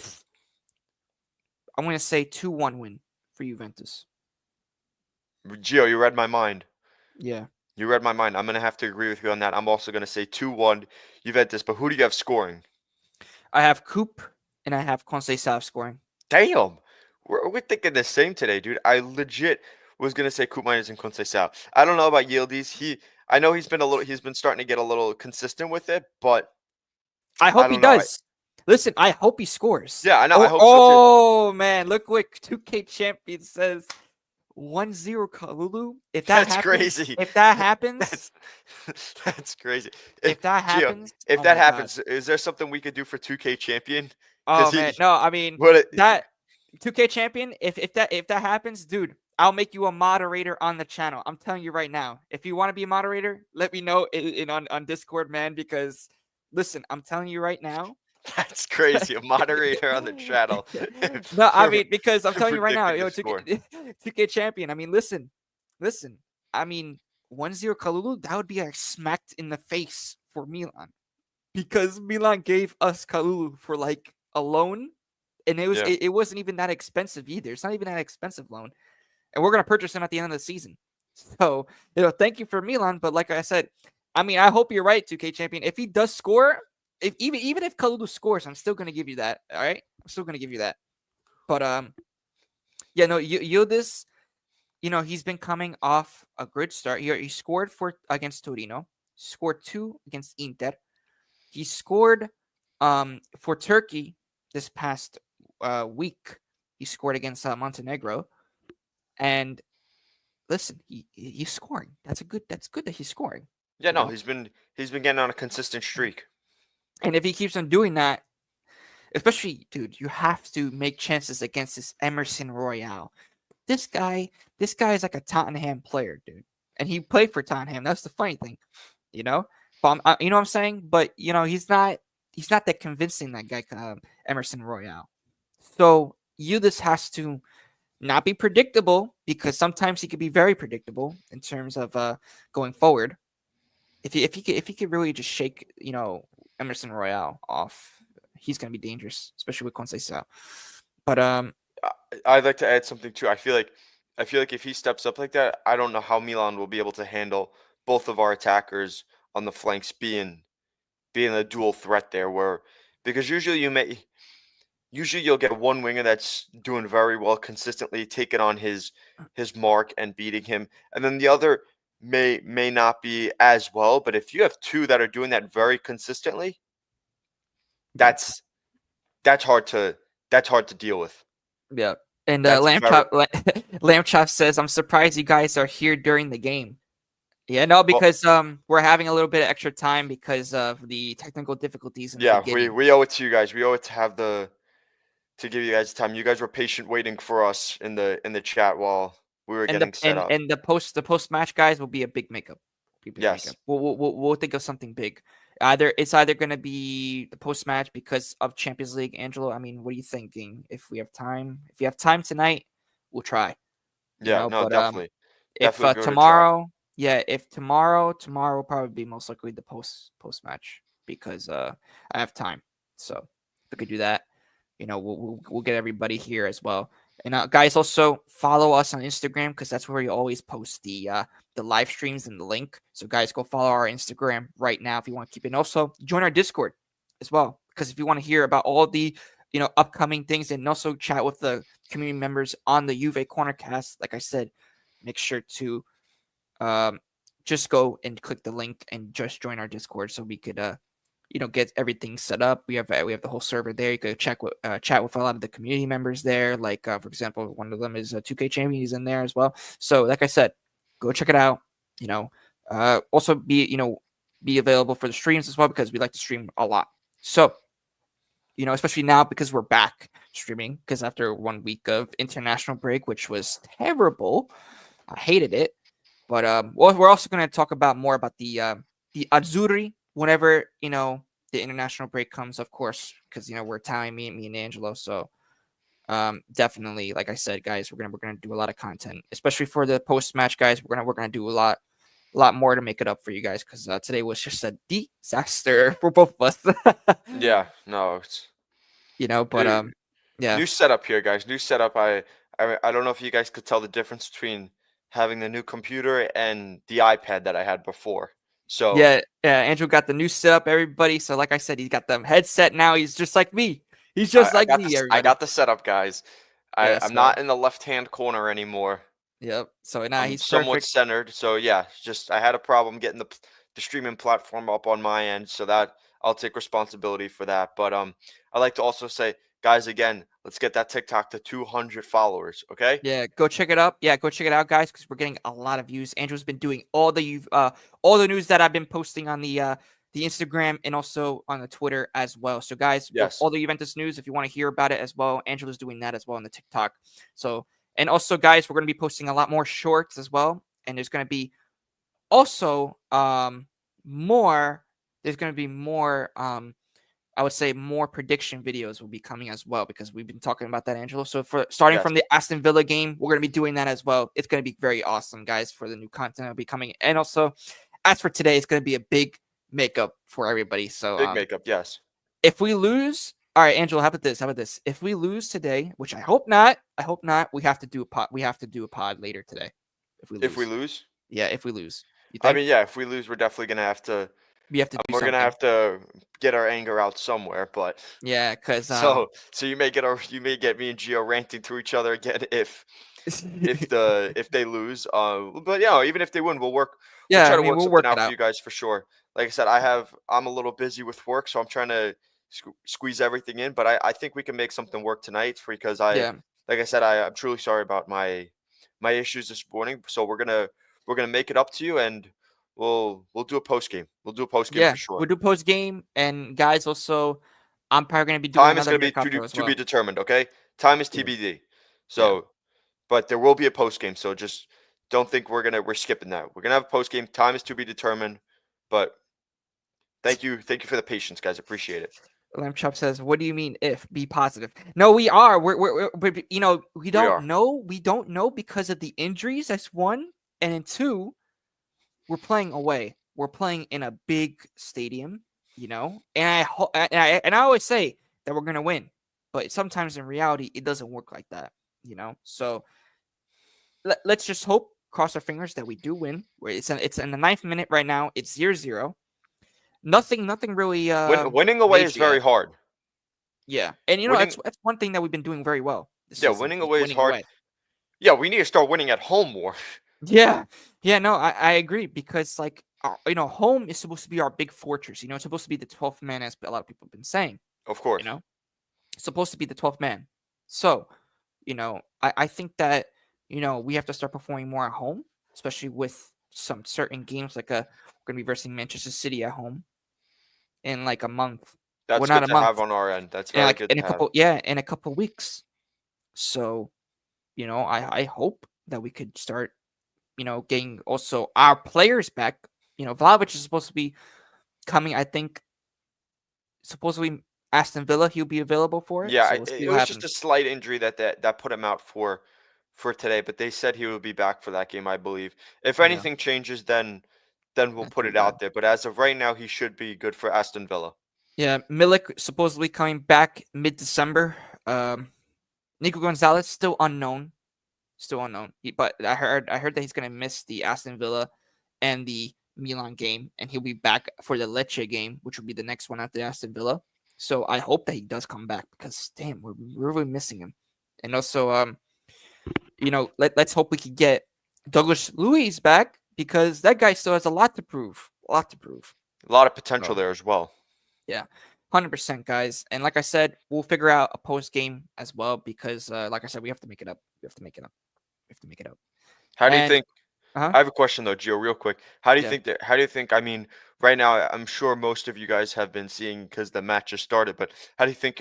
say 2-1 win for Juventus. Gio, you read my mind. Yeah, You read my mind. I'm gonna have to agree with you on that. I'm also gonna say 2-1 Juventus, but who do you have scoring? I have Coop and I have Conceição scoring. Damn. we're thinking the same today, dude. I legit was gonna say Koopmeiners and Conceição. I don't know about Yildiz. I know he's been starting to get a little consistent with it, but I I hope he don't know. does. Listen, I hope he scores. Yeah, I know. I Oh, hope so too. oh man, look what 2K champion says. 1-0 Kalulu. If that That's happens, crazy. if that happens, That's that's crazy. if that Gio, happens, if oh that my god. happens, is there something we could do for 2K champion? Because Oh man, no, I mean what it, that 2K champion. If that happens, dude, I'll make you a moderator on the channel. I'm telling you right now. If you want to be a moderator, let me know on Discord, man. Because listen, I'm telling you right now. that's crazy. A moderator on the channel No, I for mean because I'm telling you right now, predicting the yo, score. 2K, 2K champion. I mean, listen. I mean, 1-0 Kalulu, that would be like smacked in the face for Milan because Milan gave us Kalulu for like a loan, and Yeah, it wasn't even that expensive either. It's not even that expensive loan, and we're gonna purchase him at the end of the season. So thank you for Milan, but like I said, I mean, I hope you're right, 2K champion. If he does score, if even if Kalulu scores, I'm still gonna give you that. All right, I'm still gonna give you that. But yeah, no, Yildiz, he's been coming off a good start. He scored for against Torino, scored 2 against Inter. He scored for Turkey this past week. He scored against Montenegro, and listen, he's scoring. That's good that he's scoring. yeah. You No, know, he's been getting on a consistent streak. and if he keeps on doing that, especially, dude, you have to make chances against this Emerson Royale. This guy, this guy is like a Tottenham player, dude, and he played for Tottenham. That's the funny thing, you know. But you know what I'm saying. But he's not that convincing. That guy, Emerson Royale. So this has to not be predictable because sometimes he could be very predictable in terms of going forward. If he could really just shake Emerson Royale off, he's gonna be dangerous, especially with Conceição. But I'd like to add something too. I feel like if he steps up like that, I don't know how Milan will be able to handle both of our attackers on the flanks being a dual threat there. Where because usually you'll get one winger that's doing very well consistently, taking on his mark and beating him, and then the other may not be as well. But if you have two that are doing that very consistently, yeah, that's that's hard to that's hard to deal with. yeah. And That's very Lamb Chop says, "I'm surprised you guys are here during the game." Yeah, no, well. because we're having a little bit of extra time because of the technical difficulties in the Yeah, beginning. we owe it to you guys. We owe it to have to give you guys time. You guys were patient waiting for us in the chat while we were And the getting set up. the post match guys will be a big makeup. Be a big makeup. Yes. We'll think of something big. It's either gonna be the post match because of Champions League. Angelo, I mean, what are you thinking? If we have time, tonight, we'll try. Yeah, no, But definitely. if Definitely give it a try. tomorrow, yeah, if tomorrow will probably be most likely the post match because I have time. So if we could do that, we'll get everybody here as well. And guys, also follow us on Instagram because that's where we always post the live streams and the link. So guys, go follow our Instagram right now if you want to keep it. And also join our Discord as well because if you want to hear about all the upcoming things and also chat with the community members on the Juve Corner cast, like I said, make sure to just go and click the link and just join our Discord so we could get everything set up. We have the whole server there. You could chat with a lot of the community members there. Like for example, one of them is 2K Champion. He's in there as well. So like I said, go check it out. Also be available for the streams as well because we like to stream a lot. So especially now because we're back streaming because after 1 week of international break, which was terrible, I hated it. But we're also going to talk about more about the Azzurri whenever the international break comes, of course, because we're Italian, me and Angelo. So definitely, like I said, guys, we're gonna do a lot of content, especially for the post match, guys. We're gonna do a lot more to make it up for you guys because today was just a disaster for both of us. Yeah, no, it's But new yeah. new setup here, guys. New setup. I don't know if you guys could tell the difference between having the new computer and the iPad that I had before. So Yeah, Andrew got the new setup, everybody. So, like I said, he's got the headset now. He's just like me. He's I, just I like got me, this. I everybody. got the setup, guys. Yeah, I'm so not in the left-hand corner anymore. yep. So now I'm he's somewhat perfect. centered, so yeah, it's just I had a problem getting the streaming platform up on my end, so that I'll take responsibility for that. But I like to also say, guys, again, let's get that TikTok to 200 followers, okay? Yeah, go check it up. Yeah, go check it out, guys, because we're getting a lot of views. Andrew's been doing all the news that I've been posting on the Instagram and also on the Twitter as well. So, guys, with Yes, all the Juventus news, if you want to hear about it as well, Angela's doing that as well on the TikTok. So, and also, guys, we're going to be posting a lot more shorts as well, and there's going to be also more. There's going to be more I would say more prediction videos will be coming as well because we've been talking about that, Angelo. So for starting yes, from the Aston Villa game, we're going to be doing that as well. It's going to be very awesome, guys, for the new content that'll be coming. And also, as for today, it's going to be a big makeup for everybody. So big makeup, yes. if we lose, all right, Angelo, how about this? How about this? If we lose today, which I hope not, we have to do a pod. We have to do a pod later today. If we If we lose, lose, yeah, if we lose, you I think mean, yeah, if we lose, we're definitely gonna have to. we have to do We're gonna something? have to get our anger out somewhere, but Yeah, because so you may get me and Gio ranting to each other again if they lose. But yeah, even if they win, we'll yeah, try I to mean work we'll something work it out for out. you guys for sure. Like I said, I'm a little busy with work, so I'm trying to squeeze everything in. But I think we can make something work tonight because Yeah. like I said, I'm truly sorry about my issues this morning. So we're gonna make it up to you, and we'll do a post game. We'll do a post game Yeah, for sure. we'll do post game, and guys, also, I'm probably gonna be doing Time is another gonna be Mercato as to be well. determined. Okay, time is Yeah, TBD. yeah. So but there will be a post game. So just don't think we're skipping that. We're gonna have a post game. Time is to be determined. But thank you for the patience, guys. Appreciate it. Lamb Chop says, "What do you mean if? Be positive." No, we are. We We don't are, know. We don't know because of the injuries. That's one, and then two, we're playing away. We're playing in a big stadium, and I always say that we're gonna win, but sometimes in reality, it doesn't work like that. So let's just hope, cross our fingers that we do win. It's in the ninth minute right now. It's 0-0. Nothing really winning away is major very yet. hard. Yeah, and Winning, that's one thing that we've been doing very well this yeah, season winning is away is winning hard. away. Yeah, we need to start winning at home more. Yeah, yeah, no, I agree because home is supposed to be our big fortress. It's supposed to be the 12th man, as a lot of people have been saying. Of You course, know, it's supposed to be the 12th man. So, I think that we have to start performing more at home, especially with some certain games like we're gonna be versing Manchester City at home in like a month. Well, that's not good a to have month, on our end. That's and very like good to have. in a couple weeks. So, I hope that we could start, getting also our players back. Vlahovic is supposed to be coming. I think supposedly Aston Villa he'll be available for it. Yeah, So we'll see it what was just a happens. slight injury that put him out for today, but they said he will be back for that game, I believe. If Yeah, anything changes, then we'll not put too it bad. out there. But as of right now, he should be good for Aston Villa. Yeah, Milik supposedly coming back mid-December. Nico Gonzalez still unknown, But I heard that he's gonna miss the Aston Villa and the Milan game, and he'll be back for the Lecce game, which will be the next one after Aston Villa. So I hope that he does come back because damn, we're really missing him. And also, let's hope we can get Douglas Luiz back because that guy still has a lot to prove. A lot to prove. A lot of potential So there as well. yeah, 100%, guys. And like I said, we'll figure out a post game as well because, like I said, we have to make it up. We have to make it up. We have to make it up. How do you And think? uh huh, I have a question though, Gio, real quick. yeah, How do you think? I mean, right now, I'm sure most of you guys have been seeing because the match just started. But how do you think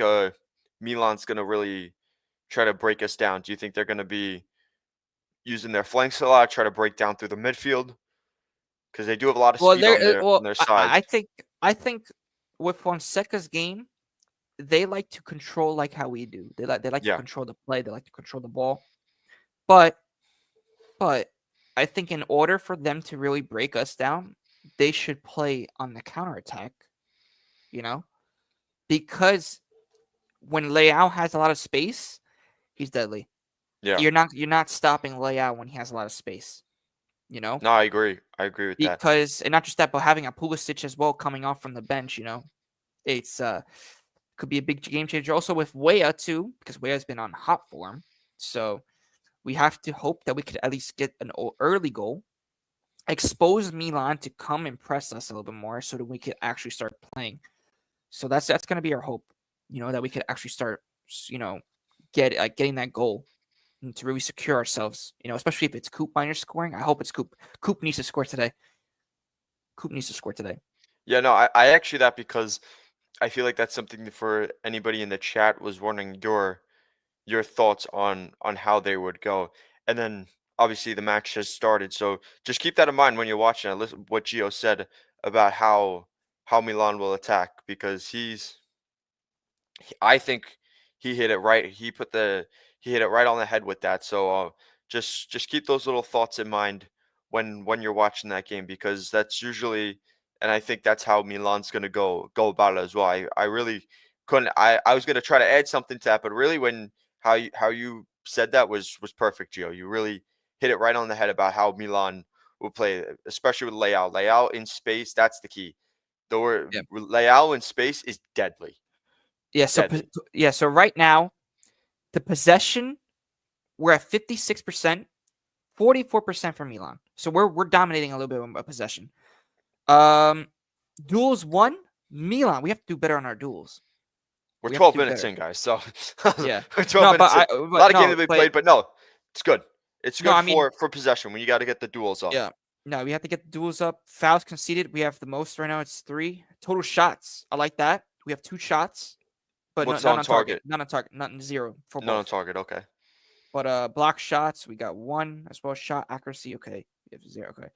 Milan's gonna really try to break us down? Do you think they're gonna be using their flanks a lot, try to break down through the midfield? Because they do have a lot of well, speed on well, their sides. I think with Fonseca's game, they like to control like how we do. They like to Yeah, control the play. They like to control the ball. But but I think in order for them to really break us down, they should play on the counterattack. You know, because when Leao has a lot of space, he's deadly. yeah. You're not stopping Leao when he has a lot of space. You know, No, I agree. I agree with that. because and not just that, but having a Pulisic as well coming off from the bench. It's could be a big game changer. Also with Weah too, because Weah's been on hot form. So we have to hope that we could at least get an early goal, expose Milan to come and press us a little bit more, so that we could actually start playing. So that's going to be our hope, that we could actually start, getting that goal and to really secure ourselves. Especially if it's Coop minor scoring. I hope it's Coop. Coop needs to score today. Coop needs to score today. Yeah, no, I actually that because I feel like that's something for anybody in the chat was wondering your thoughts on how they would go. And then obviously the match has started, so just keep that in mind when you're watching it. Listen what Gio said about how Milan will attack because I think he hit it right. He hit it right on the head with that. So just keep those little thoughts in mind when you're watching that game because that's usually and I think that's how Milan's gonna go about it as well. I really couldn't. I was gonna try to add something to that, but really when how you said that was perfect, Gio. You really hit it right on the head about how Milan will play, especially with layout. Layout in space, that's the key. The word Yeah. layout in space is deadly. Yeah. So Deadly. so right now the possession, we're at 56%, 44% for Milan. So we're dominating a little bit of possession. Um, duels won, Milan. We have to do better on our duels. We're We have to 12 do minutes better. in, guys. So Yeah. we're 12 No, minutes in. A lot of games no, have been but played, but no, it's good. It's no. good I mean, for possession when you got to get the duels up. yeah. No, we have to get the duels up. Fouls conceded. We have the most right now. It's 3 total shots. I like that. We have 2 shots, but What's none on on target. target? None on target. Nothing, 0 for None on both. target. Okay. But block shots, we got 1 as well. Shot accuracy, okay. We have 0. Okay.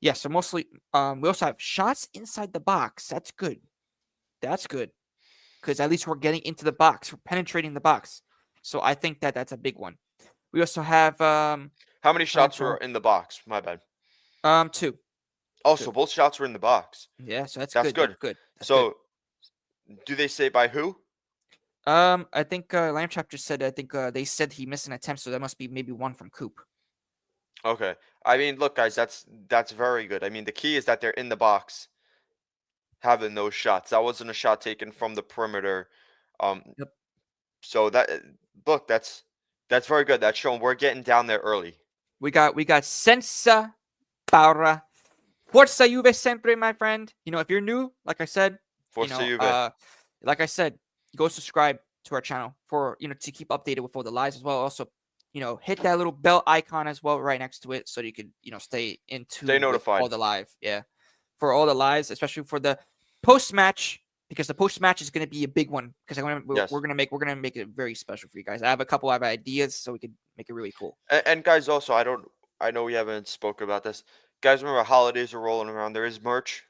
Yeah. So mostly, we also have shots inside the box. That's good. That's good because at least we're getting into the box. We're penetrating the box. So I think that that's a big one. We also have How many trying shots were to in the box? My bad. 2. Oh, 2. so both shots were in the box. Yeah, so that's That's good. That's good. good. That's good. So do they say by who? I think Lamb Chop just said. I think they said he missed an attempt, so that must be maybe 1 from Coop. Okay. I mean, look, guys, that's very good. I mean, the key is that they're in the box having those shots. That wasn't a shot taken from the perimeter. Um, Yep. so that look, that's very good. That's showing we're getting down there early. We got Senza Paura. Forza Juve sempre, my friend. If you're new, like I said, you Forza know, Juve. uh, like I said, go subscribe to our channel for to keep updated with all the lives as well. Also, hit that little bell icon as well right next to it so you could stay in Stay tune with notified. all the live. Yeah, for all the lives, especially for the post match because the post match is going to be a big one because Yes. we're gonna make it very special for you guys. I have a couple of ideas so we could make it really cool. And guys, also, I know we haven't spoke about this. Guys, remember holidays are rolling around. There is merch.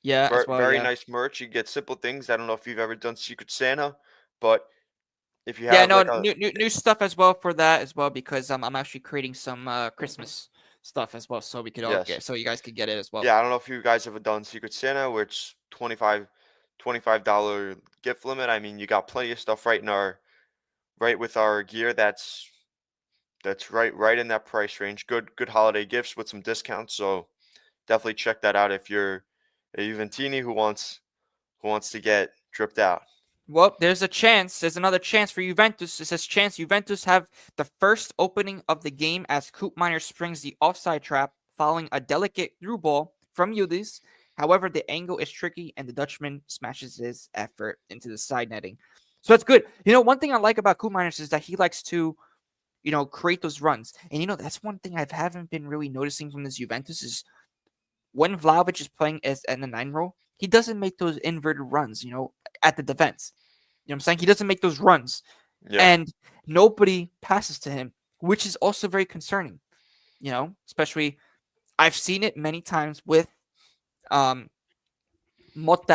Yeah, Very as well. very Yeah. nice merch. You get simple things. I don't know if you've ever done Secret Santa, but if you Yeah, have no, like a new stuff as well for that as well because I'm actually creating some Christmas stuff as well, so we could all yes. get so you guys could get it as well. Yeah, I don't know if you guys have done Secret Santa, which $25 gift limit. I mean, you got plenty of stuff right with our gear. That's right in that price range. Good holiday gifts with some discounts. So definitely check that out if you're a Juventini who wants to get tripped out. Well, there's a chance. There's another chance for Juventus. It says chance Juventus have the first opening of the game as Koopmeier springs the offside trap following a delicate through ball from Yildiz. However, the angle is tricky and the Dutchman smashes his effort into the side netting. So that's good. One thing I like about Koopmeier is that he likes to create those runs. And that's one thing I haven't been really noticing from this Juventus is when Vlahovic is playing as in the 9 role, he doesn't make those inverted runs, at the defense. You know what I'm saying? He doesn't make those runs. Yeah. And nobody passes to him, which is also very concerning. Especially I've seen it many times with Motta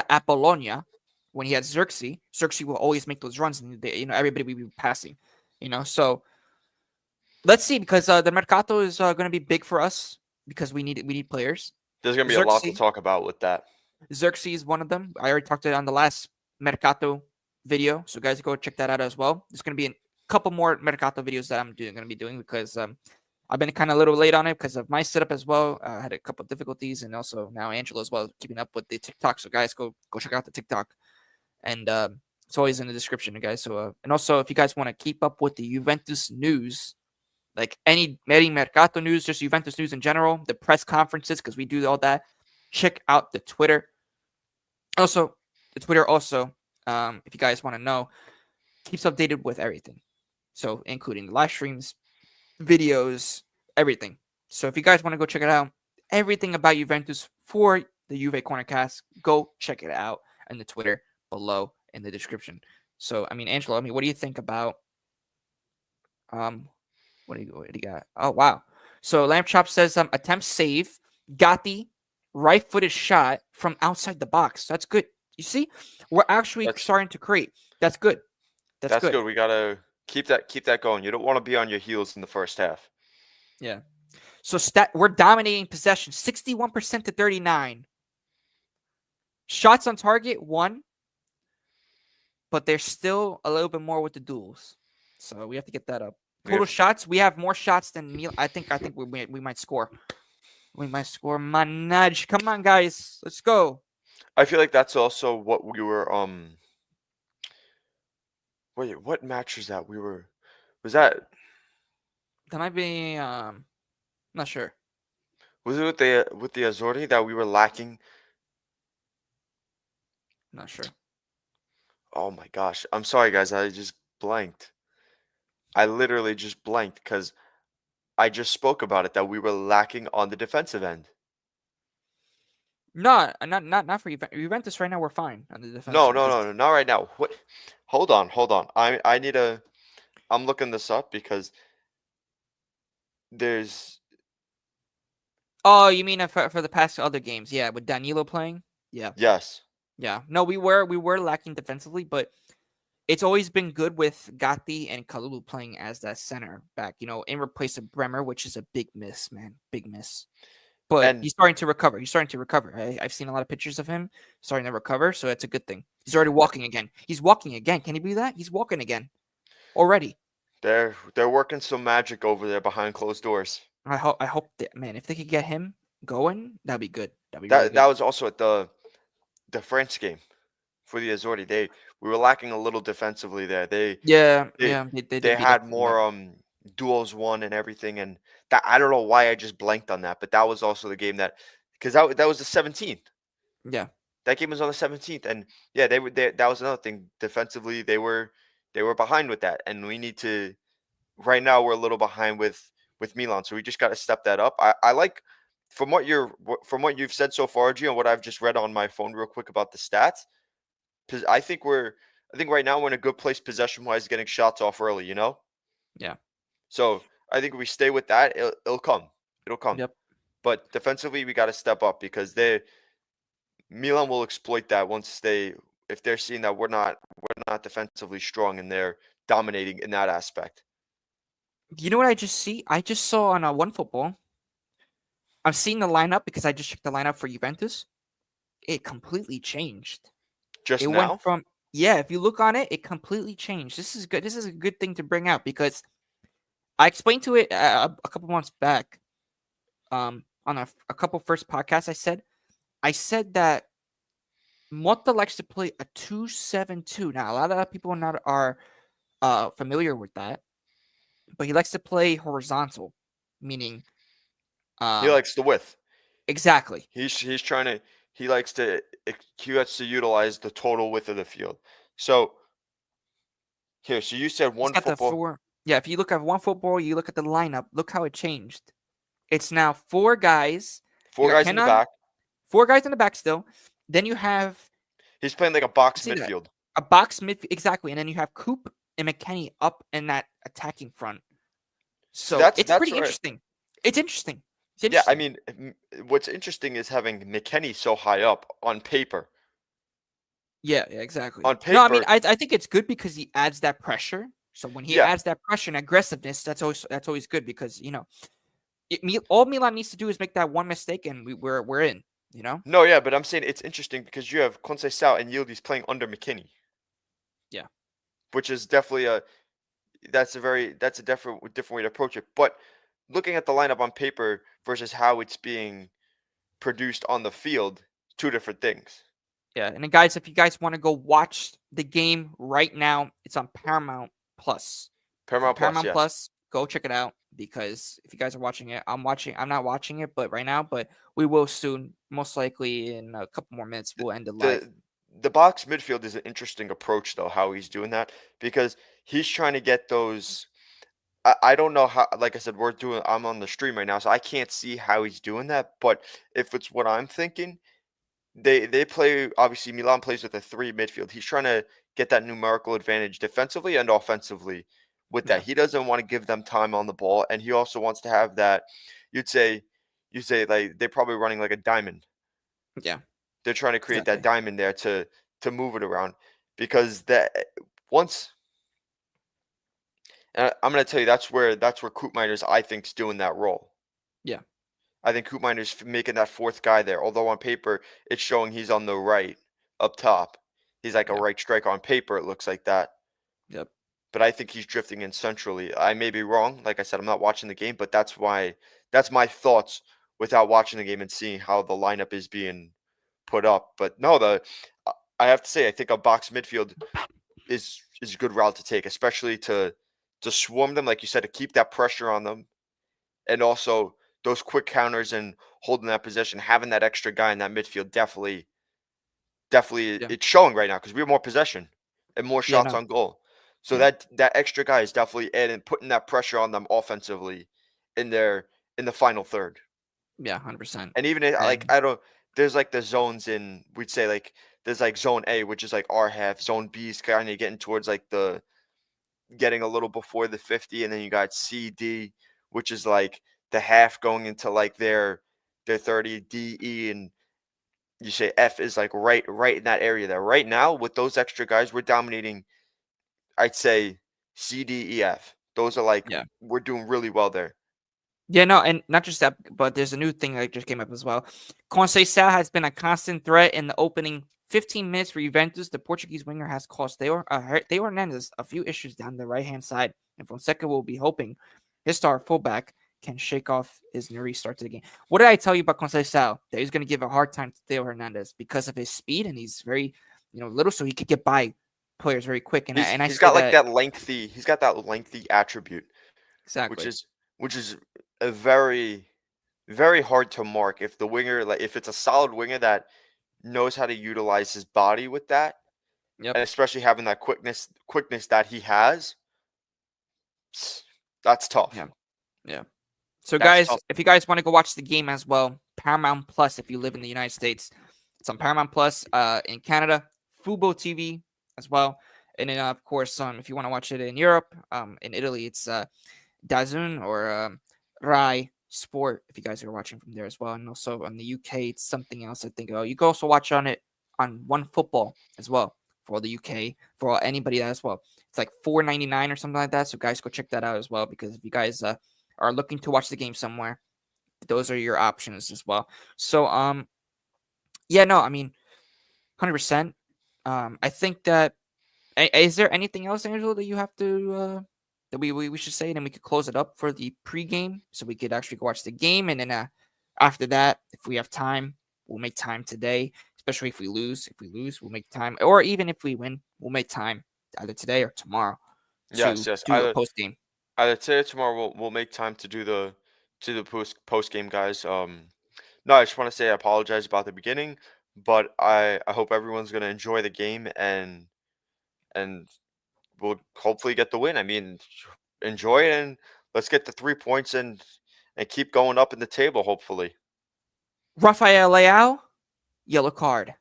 Apollonia when he had Xerxes. Xerxes will always make those runs and everybody will be passing. So let's see because the Mercato is going to be big for us because we need players. There's gonna be a lot to Xerxes talk about with that. Xerxes is one of them. I already talked about it on the last Mercato video, so guys go check that out as well. There's gonna be a couple more Mercato videos that I'm gonna be doing because I've been kind of a little late on it because of my setup as well. I had a couple of difficulties, and also now Angelo as well keeping up with the TikTok. So guys, go check out the TikTok and It's always in the description, guys. So, and also if you guys want to keep up with the Juventus news, like any Mercato news, just Juventus news in general, the press conferences, because we do all that. Check out the Twitter. Also, the Twitter also, if you guys want to know, keeps updated with everything. So, including the live streams, videos, everything. So, if you guys want to go check it out, everything about Juventus for the Juve Corner Cast, go check it out in the Twitter below in the description. So, I mean, Angelo, what do you think about um what do you got? Oh wow. So Lamb Chop says attempt save, Gatti, right-footed shot from outside the box. That's good. You see, we're actually That's starting to create. That's good. That's that's good. good. We gotta keep that going. You don't want to be on your heels in the first half. Yeah. So we're dominating possession, 61% to 39. Shots on target, 1, but there's still a little bit more with the duels. So we have to get that up. We Total have, shots, we have more shots than Milan. I think we might score. We might score. Manaj. Come on, guys. Let's go. I feel like that's also what we were. Wait, what match was that? Was that That might be not sure. was it with the Azordi that we were lacking? Not sure. Oh my gosh, I'm sorry guys. I just blanked. I literally just blanked because I just spoke about it that we were lacking on the defensive end. No, not for Juventus right now. We're fine on the defense No, side. no, no, no, not right now. What? Hold on. I need a. I'm looking this up because there's Oh, you mean for the past other games? Yeah, with Danilo playing. Yeah, yes. yeah. No, we were lacking defensively, but it's always been good with Gatti and Kalulu playing as that center back. In replace of Bremer, which is a big miss, man. Big miss. But And he's starting to recover. He's starting to recover. I've seen a lot of pictures of him starting to recover, so it's a good thing. He's already walking again. He's walking again. Can you believe that? He's walking again already. they're working some magic over there behind closed doors. I hope that, man, if they could get him going, that'd be good. That'd be really That good. was also at the France game for the Azordi. We were lacking a little defensively there. Yeah, They yeah, they they did beat us had a lot. more duels won and everything, and that I don't know why I just blanked on that, but that was also the game that because that was the 17th. Yeah, That game was on the 17th, and yeah, that was another thing. Defensively, they were behind with that, and we need to. Right now, we're a little behind with Milan, so we just got to step that up. I like from what you've said so far, Gio, and what I've just read on my phone real quick about the stats. Because I think right now we're in a good place possession wise, getting shots off early. yeah, So I think if we stay with that, it'll come. It'll come. yep. But defensively, we got to step up because Milan will exploit that once if they're seeing that we're not defensively strong and they're dominating in that aspect. You know what I just see? I just saw on One Football. I'm seeing the lineup because I just checked the lineup for Juventus. It completely changed. It Just went now, from yeah. If you look on it, it completely changed. This is good. This is a good thing to bring out because I explained to it a couple months back. On a couple first podcasts, I said that Motta likes to play a 2-7-2. Now, a lot of people are familiar with that, but he likes to play horizontal, meaning he um likes the width. exactly. He's trying to he likes to utilize the total width of the field. So here, so you said He's one got the football, four. Yeah, if you look at One Football, you look at the lineup. Look how it changed. It's now four guys. You four got guys in the Kenan, back. four guys in the back still. Then you have He's playing like a box see that midfield. a box mid exactly, and then you have Coop and McKennie up in that attacking front. So So it's that's pretty right. interesting. It's interesting. It's Yeah, I interesting. mean, what's interesting is having McKennie so high up on paper. Yeah, yeah, exactly. On No, I mean, paper, I think it's good because he adds that pressure. So when he yeah. adds that pressure and aggressiveness, that's always good because all Milan needs to do is make that one mistake and we're in. You know? No, yeah, but I'm saying it's interesting because you have Conceição and Yildiz playing under McKinney, Yeah, which is definitely that's a different way to approach it. But looking at the lineup on paper versus how it's being produced on the field, two different things. Yeah, and then guys, if you guys want to go watch the game right now, it's on Paramount Plus. It's on Paramount Plus, Paramount yes. Plus. Go check it out because if you guys are watching it, I'm watching. I'm not watching it, but right now, but we will soon. Most likely in a couple more minutes, we'll end it live. The the box midfield is an interesting approach though, how he's doing that because he's trying to get those. I don't know how. Like I said, I'm on the stream right now, so I can't see how he's doing that. But if it's what I'm thinking, they play obviously Milan plays with a three midfield. He's trying to get that numerical advantage defensively and offensively with that. Yeah, He doesn't want to give them time on the ball, and he also wants to have that. You'd say you say like they're probably running like a diamond. yeah, They're trying to create that exactly. diamond there to move it around because that once and I'm going to tell you that's where Koopmeiners I think's doing that role. Yeah, I think Koopmeiners making that fourth guy there. Although on paper it's showing he's on the right up top. He's like a yeah, right striker on paper. It looks like that, yep, but I think he's drifting in centrally. I may be wrong. Like I said, I'm not watching the game, but that's my thoughts without watching the game and seeing how the lineup is being put up. But no, I have to say I think a box midfield is a good route to take, especially to swarm them, like you said, to keep that pressure on them, and also those quick counters and holding that position, having that extra guy in that midfield definitely yeah, it's showing right now because we have more possession and more yeah. shots No, on goal. So yeah, that extra guy is definitely adding putting that pressure on them offensively in their in the final third. yeah, 100%. And even like And I don't there's like the zones in we'd say like there's like zone A, which is like our half, zone B is kind of getting towards like the getting a little before the 50, and then you got CD, which is like the half going into like their 30, DE, and you say F is like right in that area there. Right now, with those extra guys, we're dominating, I'd say CDEF. Those are like yeah. we're doing really well there. Yeah, no, and not just that, but there's a new thing that just came up as well. Conceição has been a constant threat in the opening 15 minutes for Juventus. The Portuguese winger has caused Theo Hernandez a few issues down the right-hand side, and Fonseca will be hoping his star fullback can shake off his new restart to the game. What did I tell you about Conceição? That he's going to give a hard time to Theo Hernandez because of his speed, and he's very, little, so he could get by players very quick. And I He's say got like that that lengthy attribute, which exactly. is which is a very hard to mark if the winger like if it's a solid winger that knows how to utilize his body with that, Yep. and especially having that quickness that he has, that's tough. Yeah. Yeah. So, That's guys, tough. if you guys want to go watch the game as well, Paramount Plus, if you live in the United States, it's on Paramount Plus. In Canada, Fubo TV as well, and then of course, if you want to watch it in Europe, in Italy, it's DAZN or Rai Sport. If you guys are watching from there as well, and also in the UK, it's something else. I think you can also watch on it on One Football as well for the UK for anybody as well. It's like $4.99 or something like that. So guys, go check that out as well because if you guys are looking to watch the game somewhere, those are your options as well. So yeah, no, I mean 100%. I think that is there anything else, Angelo, that you have to that we should say, and then we could close it up for the pregame, so we could actually go watch the game, and then after that, if we have time, we'll make time today. Especially if we lose. If we lose, we'll make time, or even if we win, we'll make time either today or tomorrow Yes, to yes. do a post game. Either today or tomorrow we'll make time to the post game guys. No, I just want to say I apologize about the beginning, but I hope everyone's gonna enjoy the game and we'll hopefully get the win. I mean, enjoy it and let's get the 3 points and keep going up in the table. Hopefully, Rafael Leao, yellow card.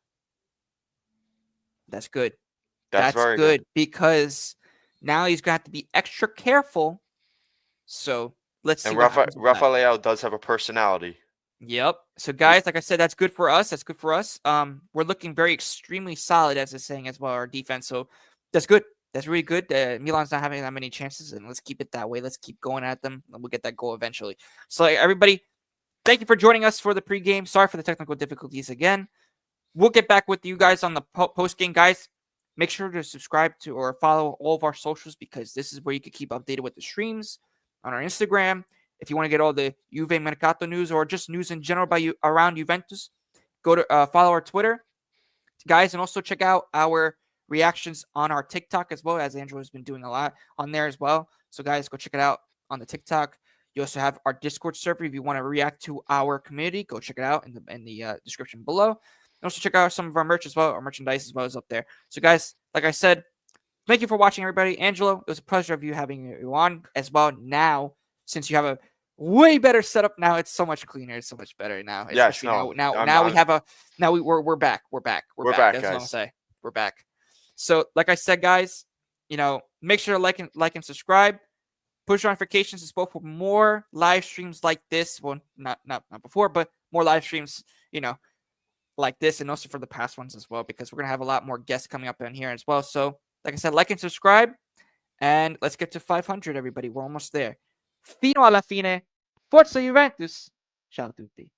That's good. that's That's very good. good because now he's gonna have to be extra careful. So let's see And what happens with that. Rafael does have a personality. Yep. So He's guys, like I said, that's good for us. That's good for us. We're looking very extremely solid as it's saying as well, our defense. So that's good. That's really good. Milan's not having that many chances, and let's keep it that way. Let's keep going at them, and we'll get that goal eventually. So everybody, thank you for joining us for the pregame. Sorry for the technical difficulties again. We'll get back with you guys on the post game, guys. Make sure to subscribe to or follow all of our socials because this is where you can keep updated with the streams on our Instagram. If you want to get all the Juve Mercato news or just news in general around Juventus, go to follow our Twitter. guys, and also check out our reactions on our TikTok as well, as Angelo has been doing a lot on there as well. So guys, go check it out on the TikTok. You also have our Discord server. If you want to react to our community, go check it out in the description below. And also check out some of our merch as well. Our merchandise as well is up there. So guys, like I said, thank you for watching, everybody. Angelo, it was a pleasure of you having you on as well. Now, since you have a way better setup now, it's so much cleaner. It's so much better now. Yes, Especially no, now we have a now we're back. We're we're back. back, That's what I'm gonna guys. say. We're back. So, like I said, guys, make sure to like and subscribe. Push notifications as well for more live streams like this. Well, not before, but more live streams. Like this, and also for the past ones as well, because we're gonna have a lot more guests coming up in here as well. So, like I said, like and subscribe, and let's get to 500, everybody. We're almost there. Fino alla fine. Forza Juventus. Ciao a tutti.